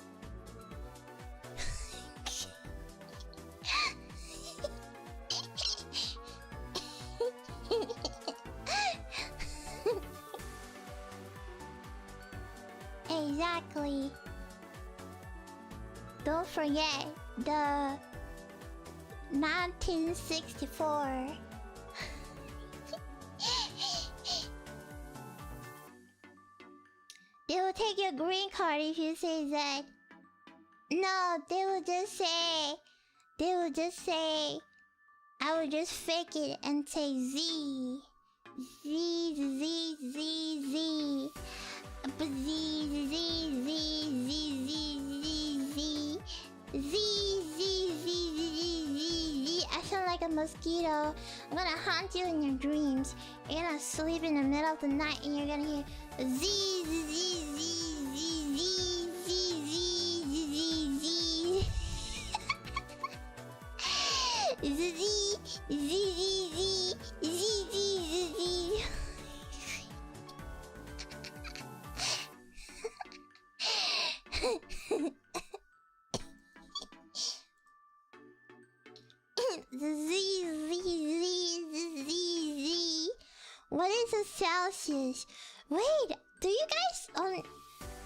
Exactly. Don't forget the 1964. They will take your green card if you say that. No, they will just say, I will just fake it and say Z. Z, Z, Z, Z. But Z, Z, Z, Z, Z, Z, Z, Z, Z, Z, Z. I sound like a mosquito. I'm gonna haunt you in your dreams. You're gonna sleep in the middle of the night and you're gonna hear Z, Z, Z, Z, Z, Z, Z, Z, Z. Z, Z, Z, Z, Z, Z, Z. Z. What is a Celsius? Wait, do you guys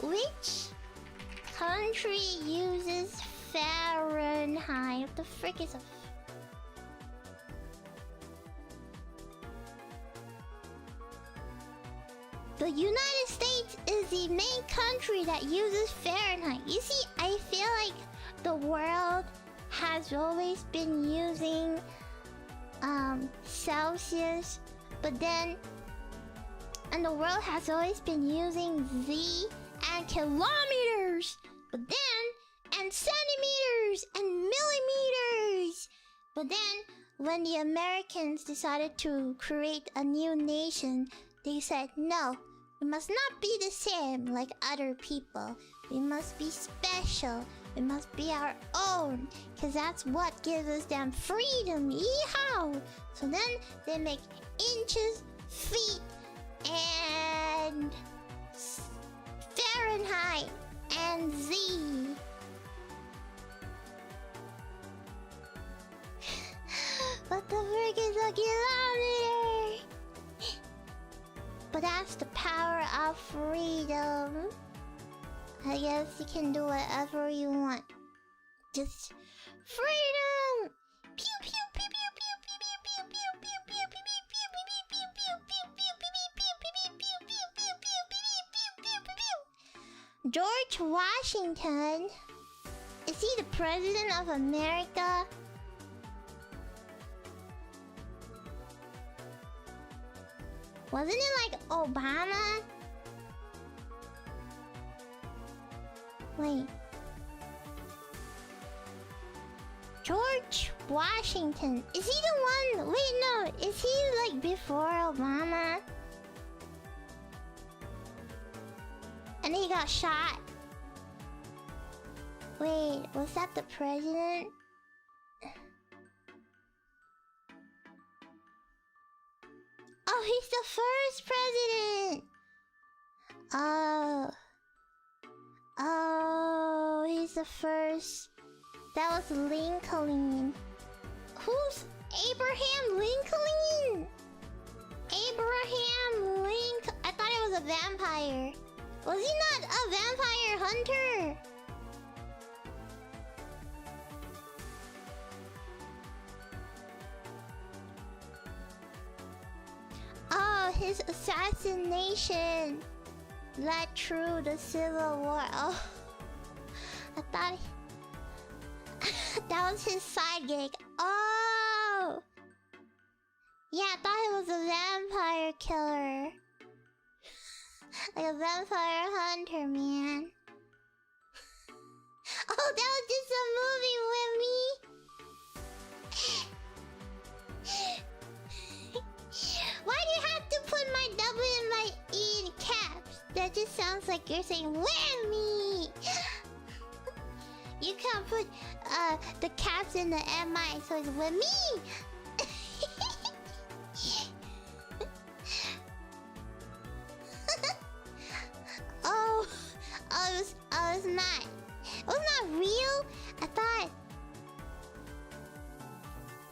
which country uses Fahrenheit? What the frick is a The United States is the main country that uses Fahrenheit. You see, I feel like the world has always been using Celsius, but then and the world has always been using Z and kilometers, but then and centimeters and millimeters. But then when the Americans decided to create a new nation, they said, no, we must not be the same like other people. We must be special. We must be our own. Because that's what gives us them freedom. Yeehaw! So then they make inches, feet, and Fahrenheit and Z. What the frick is a kilometer? But that's the power of freedom. I guess you can do whatever you want. Just freedom! Pew pew pew pew pew pew pew pew pew pew pew pew. George Washington? Is he the president of America? Wasn't it like Obama? Wait. George Washington. Is he the one? Wait, no. Is he like before Obama? And he got shot. Wait, was that the president? Oh, he's the first president! Oh, he's the first. That was Lincoln. Who's Abraham Lincoln? Abraham Lincoln. I thought it was a vampire. Was he not a vampire hunter? his assassination led through the Civil War. Oh, I thought that was his side gig. Oh, yeah, I thought he was a vampire killer, like a vampire hunter, man. Oh, that was just a movie with me. Why do you have to put my W and my E in caps? That just sounds like you're saying with me. You can't put the caps in the MI, so it's with me. Oh, it's not. It was not real. I thought.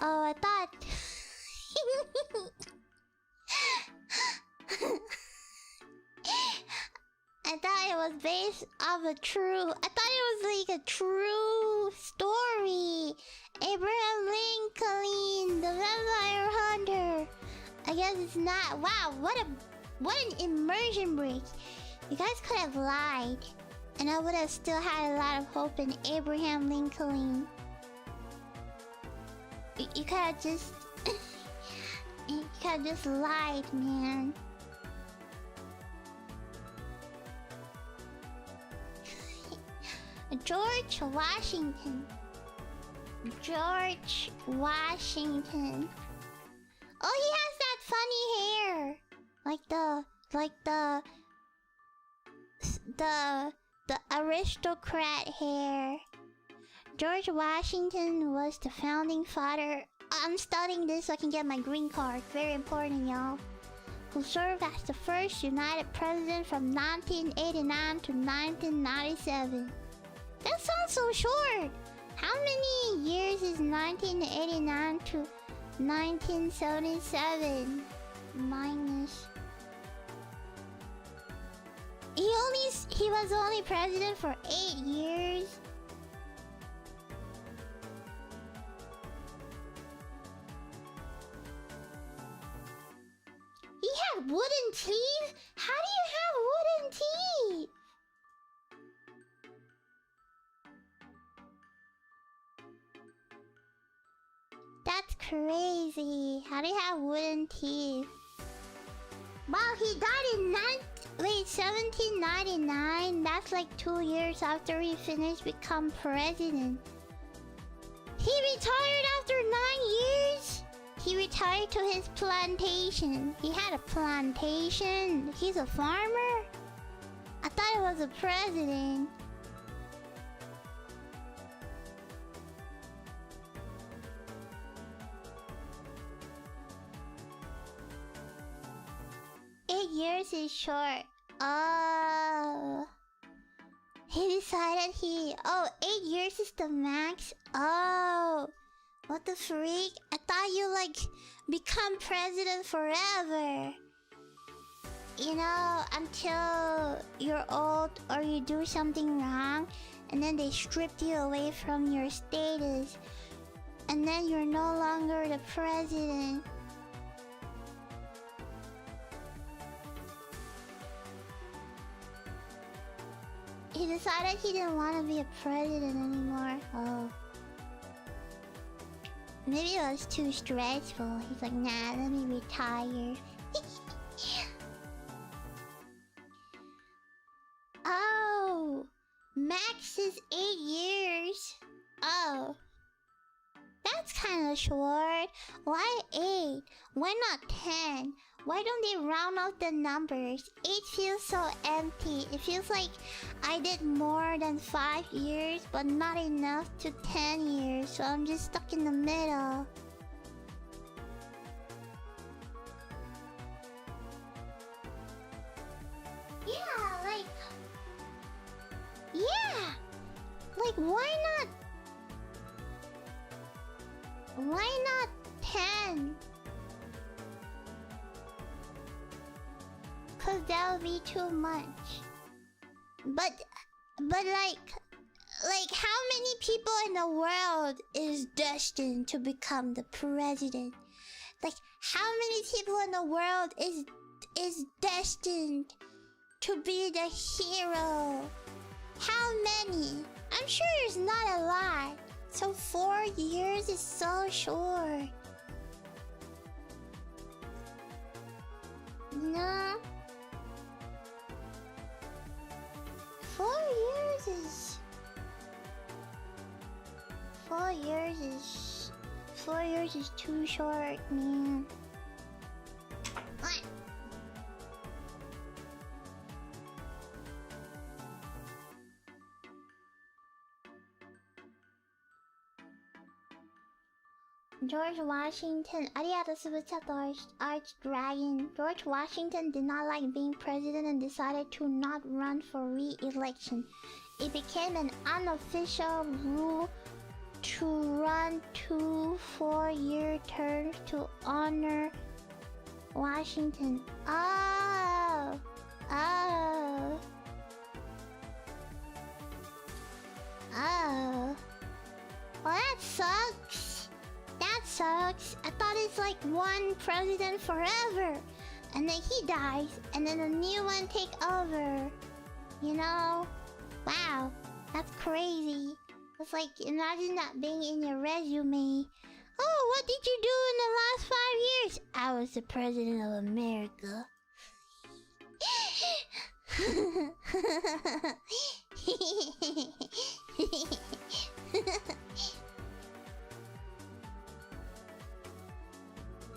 Oh, I thought. I thought it was based off a true. I thought it was like a true story. Abraham Lincoln, the vampire hunter. I guess it's not. Wow, what an immersion break. You guys could have lied, and I would have still had a lot of hope in Abraham Lincoln. You could have just. You could have just lied, man. George Washington. George Washington. Oh, he has that funny hair, the aristocrat hair. George Washington was the founding father. I'm studying this so I can get my green card. Very important, y'all. Who served as the first United President from 1989 to 1997. That sounds so short. How many years is 1989 to 1977? Minus. He was only president for 8 years. He had wooden teeth? How do you have wooden teeth? That's crazy. How do you have wooden teeth? Wow, he died in 1799. That's like 2 years after he finished become president. He retired after 9 years. He retired to his plantation. He had a plantation. He's a farmer? I thought he was a president. Years is short. Oh. He decided Oh, 8 years is the max? Oh. What the freak? I thought you like become president forever. You know, until you're old or you do something wrong and then they stripped you away from your status. And then you're no longer the president. He decided he didn't want to be a president anymore. Oh. Maybe it was too stressful. He's like, nah, let me retire. Oh. Max is 8 years. Oh. That's kind of short. Why 8? Why not 10? Why don't they round off the numbers? 8 feels so empty. It feels like I did more than 5 years, but not enough to 10 years. So I'm just stuck in the middle. Yeah, like... Yeah! Like, why not... Why not 10? Cause that would be too much. But like how many people in the world is destined to become the president? Like how many people in the world is is destined to be the hero? How many? I'm sure there's not a lot. So 4 years is so short. No. 4 years is... 4 years is... 4 years is too short, man. What? George Washington, arigato super chat Arch Dragon. George Washington did not like being president and decided to not run for re-election. It became an unofficial rule to run 2 4-year terms to honor Washington. Oh! Oh! Oh! Well, that sucks. That sucks. I thought it's like one president forever, and then he dies, and then a new one take over. You know? Wow, that's crazy. It's like, imagine that being in your resume. Oh, what did you do in the last 5 years? I was the president of America.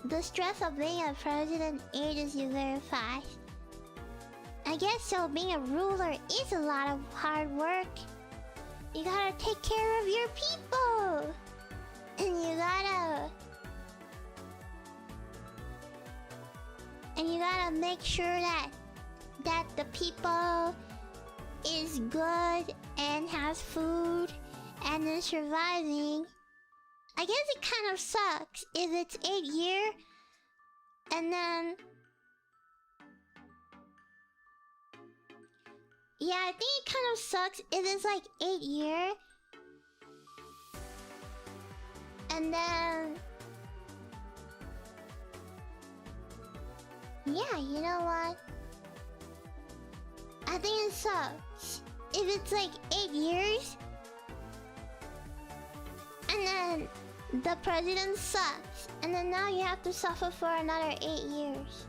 The stress of being a president ages you very fast. I guess so, being a ruler is a lot of hard work. You gotta take care of your people. And you gotta... And you gotta make sure that the people is good and has food and is surviving. I guess it kind of sucks if it's 8 years and then... Yeah, I think it kind of sucks if it's like 8 years and then... Yeah, you know what? I think it sucks if it's like 8 years and then the president sucks and then now you have to suffer for another 8 years.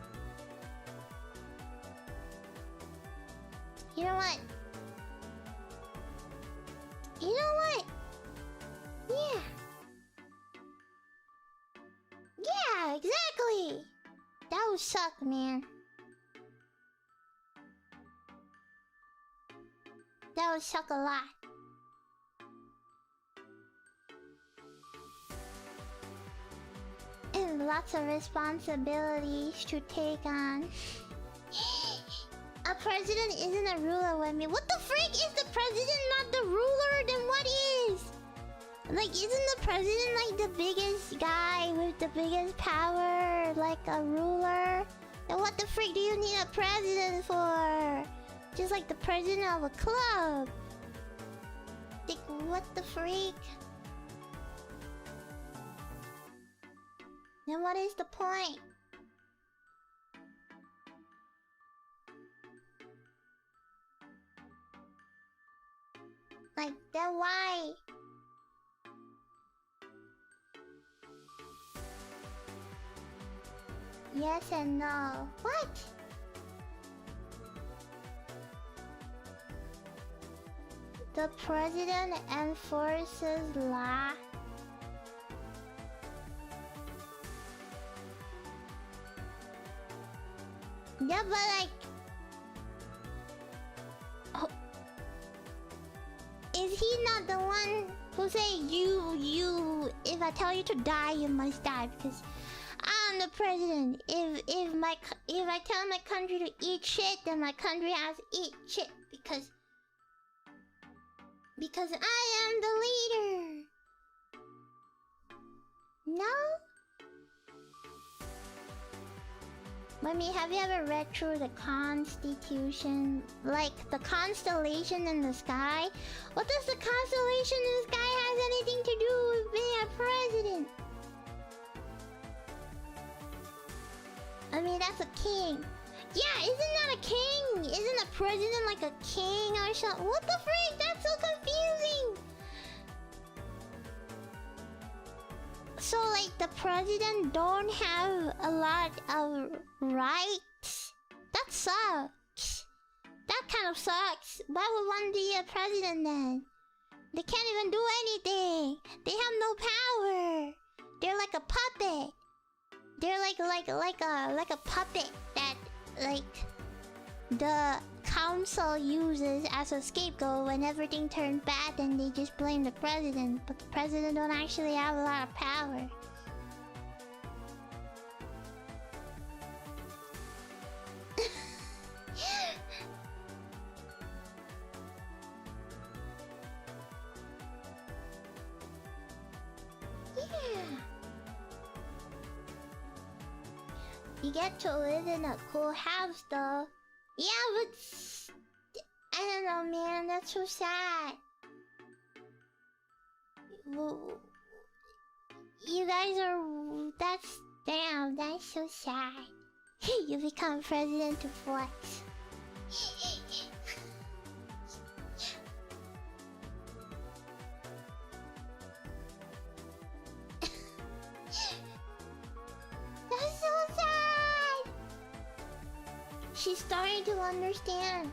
You know what? You know what? Yeah. Yeah, exactly. That would suck, man. That would suck a lot. And lots of responsibilities to take on. A president isn't a ruler with me. What the freak? Is the president not the ruler? Then what is? Like, isn't the president like the biggest guy with the biggest power? Like a ruler? And what the freak do you need a president for? Just like the president of a club. Like, what the freak? Then what is the point? Like, then why? Yes and no. What? The president enforces law. Yeah, but like... Oh. Is he not the one who say you if I tell you to die you must die because I'm the president. If I tell my country to eat shit, then my country has to eat shit because I am the leader. No? Mummy, have you ever read through the Constitution? Like, the constellation in the sky? What does the constellation in the sky have anything to do with being a president? I mean, that's a king. Yeah, isn't that a king? Isn't a president like a king or something? What the freak? That's so confusing. So like the president don't have a lot of rights? That sucks. That kind of sucks. Why would one be a president then? They can't even do anything. They have no power. They're like a puppet. They're like a puppet that like the council uses as a scapegoat when everything turns bad. Then they just blame the president, but the president don't actually have a lot of power. Yeah. You get to live in a cool house though. Yeah, but I don't know, man. That's so sad. You guys are... That's... Damn, that's so sad. You become president to flex. That's so sad! She's starting to understand.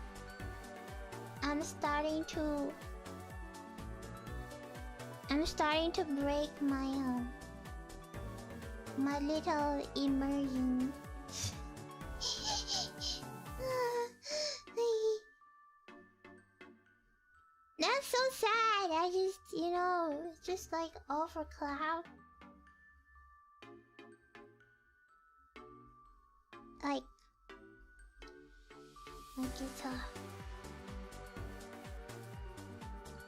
I'm starting to break my little immersion. That's so sad. I just, it's just like over cloud. Like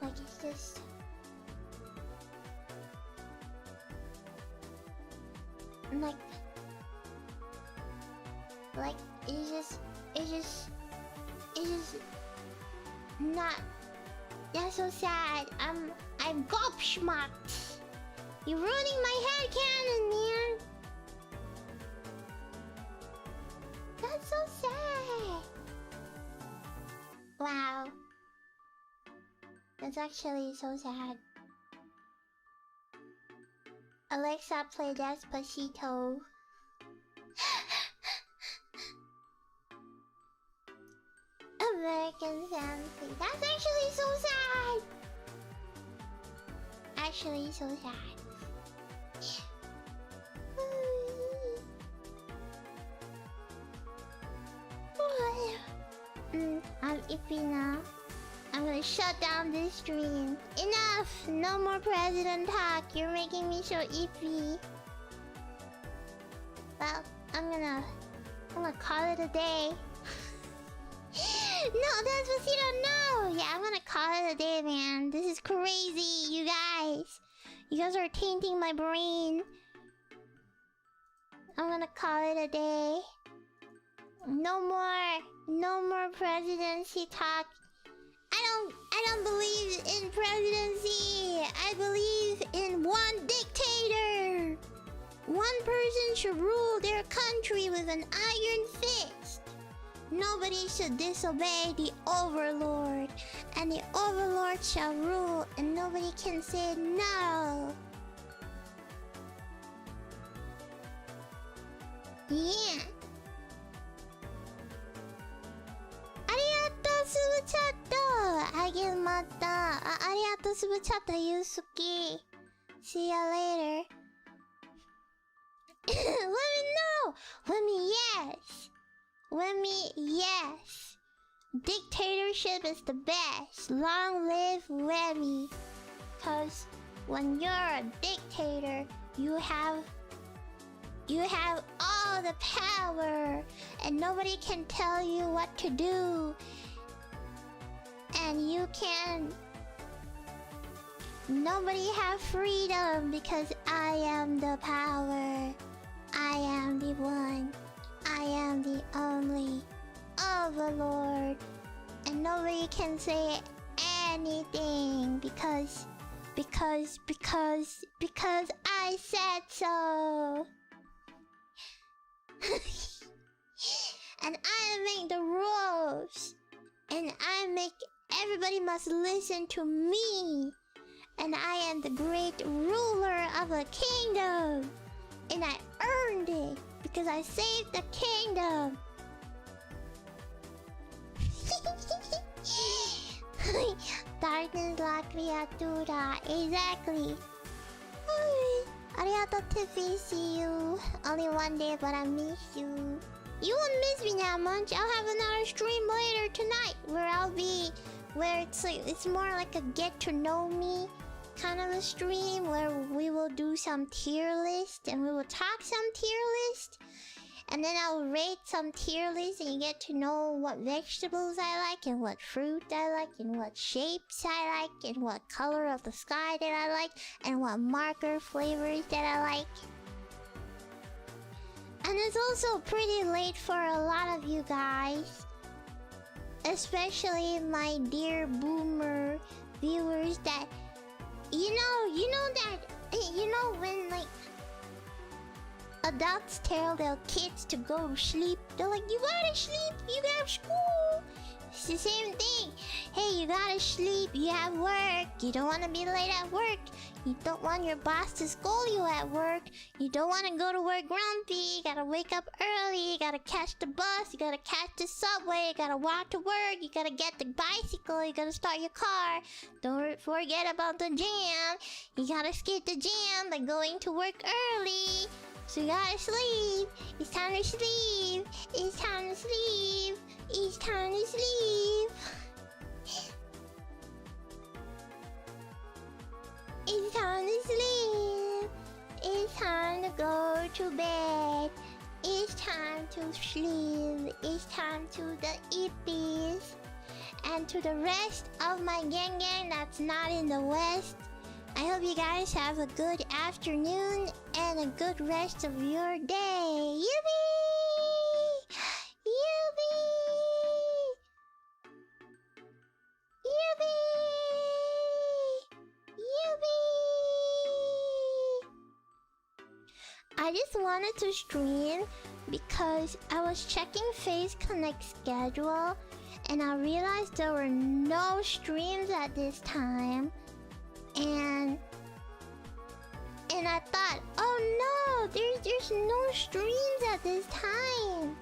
it's it's just... Like it's just not... That's so sad. I'm gobsmacked. You're ruining my headcanon, man. That's so sad. Wow. That's actually so sad. Alexa, play Despacito. American Family. That's actually so sad. Actually so sad. I'm iffy now. I'm gonna shut down this stream. Enough! No more president talk. You're making me so iffy. Well, I'm gonna call it a day. No, Despacito, no! Yeah, I'm gonna call it a day, man. This is crazy, you guys. You guys are tainting my brain. I'm gonna call it a day. No more presidency talk. I don't believe in presidency. I believe in one dictator. One person should rule their country with an iron fist. Nobody should disobey the overlord, and the overlord shall rule, and nobody can say no. Yeah. Arigato, Subuchato! Agilmata. Arigato, Subuchato, Yusuke. See ya later. Let me know! Let me yes! Dictatorship is the best. Long live Remy. Cause when you're a dictator, you have all the power, and nobody can tell you what to do. And nobody have freedom because I am the power. I am the one. I am the only overlord. And nobody can say anything because I said so. and I make the rules, and I make everybody must listen to me, and I am the great ruler of a kingdom, and I earned it because I saved the kingdom. Darkness la criatura. Exactly. Arigato Tiffy, see you. Only one day, but I miss you. You won't miss me that much. I'll have another stream later tonight where it's more like a get to know me kind of a stream where we will do some tier list and we will talk some tier list. And then I'll rate some tier lists and you get to know what vegetables I like and what fruit I like and what shapes I like and what color of the sky that I like and what marker flavors that I like. And it's also pretty late for a lot of you guys. Especially my dear boomer viewers that... You know when like... adults tell their kids to go to sleep. They're like, you gotta sleep, you have school. It's the same thing. Hey, you gotta sleep, you have work. You don't want to be late at work. You don't want your boss to scold you at work. You don't want to go to work grumpy. You gotta wake up early. You gotta catch the bus. You gotta catch the subway. You gotta walk to work. You gotta get the bicycle. You gotta start your car. Don't forget about the jam. You gotta skip the jam by going to work early. So you gotta sleep. It's time to sleep. It's time to sleep. It's time to sleep. It's time to sleep. It's time to go to bed. It's time to sleep. It's time to the Ippies. And to the rest of my gang that's not in the West, I hope you guys have a good afternoon and a good rest of your day. Yippee! Yippee! Yippee! Yippee! I just wanted to stream because I was checking Face Connect's schedule and I realized there were no streams at this time. And I thought, oh no, there's no streams at this time.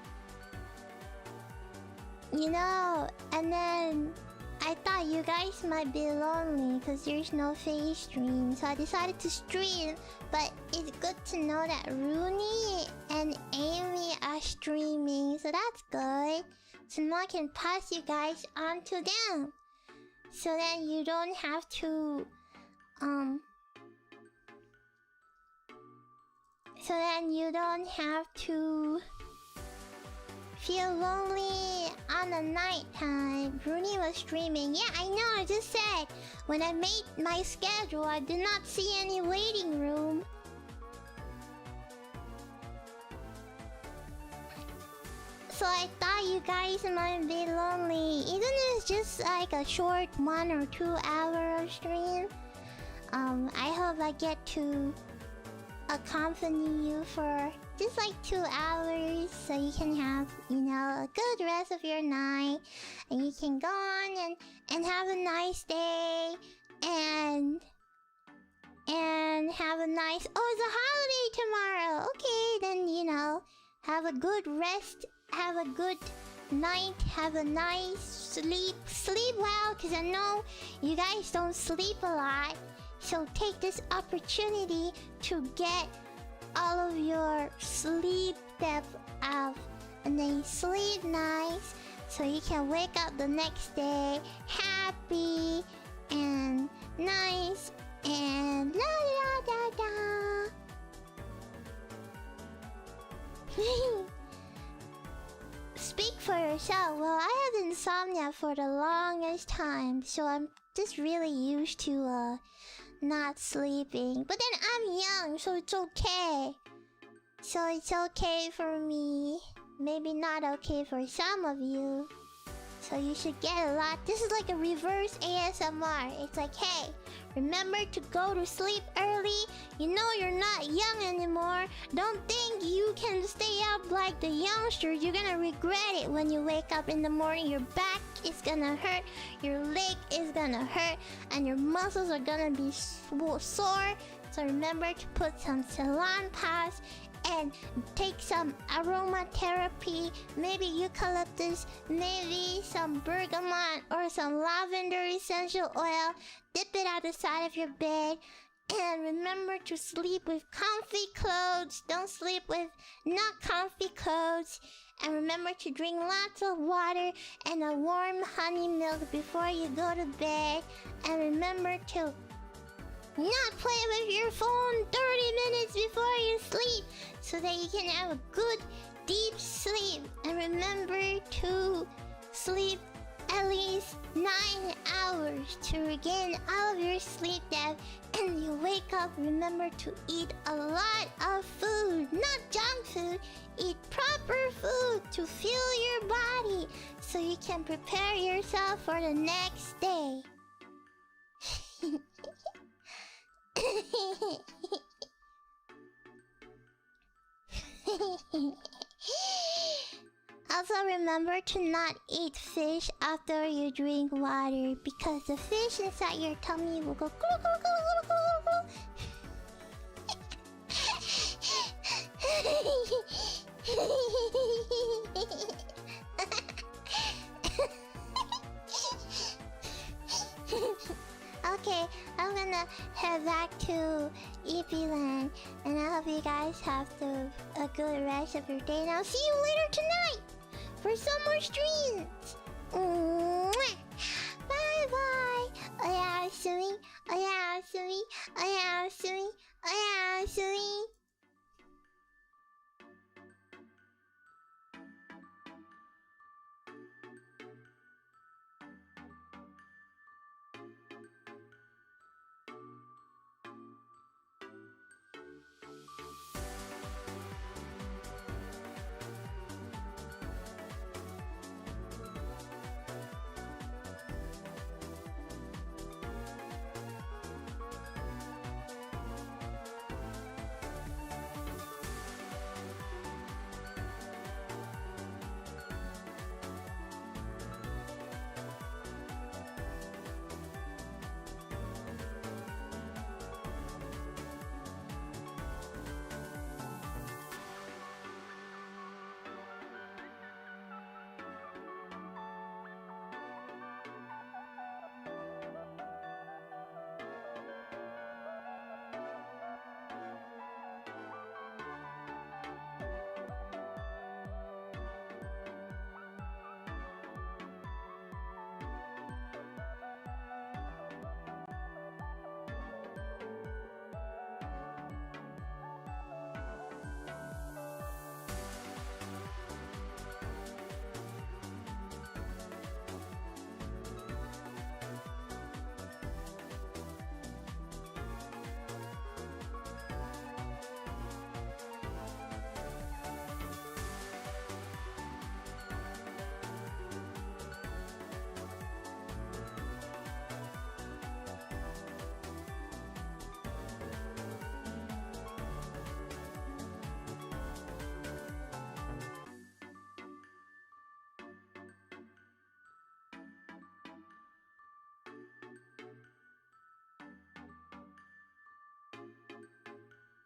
You know, and then I thought you guys might be lonely because there's no face stream. So I decided to stream, but it's good to know that Rooney and Amy are streaming, so that's good. So now I can pass you guys on to them. So then you don't have to so then you don't have to feel lonely on the night time. Bruni was streaming. Yeah, I know, I just said when I made my schedule I did not see any waiting room. So I thought you guys might be lonely. Even if it's just like a short 1 or 2 hour stream. I hope I get to accompany you for just like 2 hours so you can have, you know, a good rest of your night and you can go on and have a nice day and have a nice... Oh, it's a holiday tomorrow! Okay, then, you know, have a good rest, have a good night, have a nice sleep. Sleep well, because I know you guys don't sleep a lot. So take this opportunity to get all of your sleep depth out. And then you sleep nice so you can wake up the next day happy and nice and la da da da. Speak for yourself. Well, I have insomnia for the longest time, so I'm just really used to not sleeping. But then I'm young, so it's okay. So it's okay for me. Maybe not okay for some of you. So you should get a lot. This is like a reverse ASMR. It's like, hey, Remember to go to sleep early. You know you're not young anymore. Don't think you can stay up like the youngsters. You're gonna regret it when you wake up in the morning. Your back is gonna hurt, your leg is gonna hurt, and your muscles are gonna be sore. So remember to put some salon pads and take some aromatherapy, maybe eucalyptus, maybe some bergamot or some lavender essential oil. Dip it out the side of your bed. And remember to sleep with comfy clothes. Don't sleep with not comfy clothes. And remember to drink lots of water and a warm honey milk before you go to bed. And remember to not play with your phone 30 minutes before you sleep so that you can have a good deep sleep. And remember to sleep at least 9 hours to regain all of your sleep debt. And you wake up, remember to eat a lot of food, not junk food. Eat proper food to fuel your body so you can prepare yourself for the next day. Also remember to not eat fish after you drink water because the fish inside your tummy will go glu, glu, glu, glu, glu, glu. Okay, I'm gonna head back to EP Land, and I hope you guys have a good rest of your day. And I'll see you later tonight for some more streams. Mwah! Bye bye. Oyasumi, oyasumi, oyasumi, oyasumi.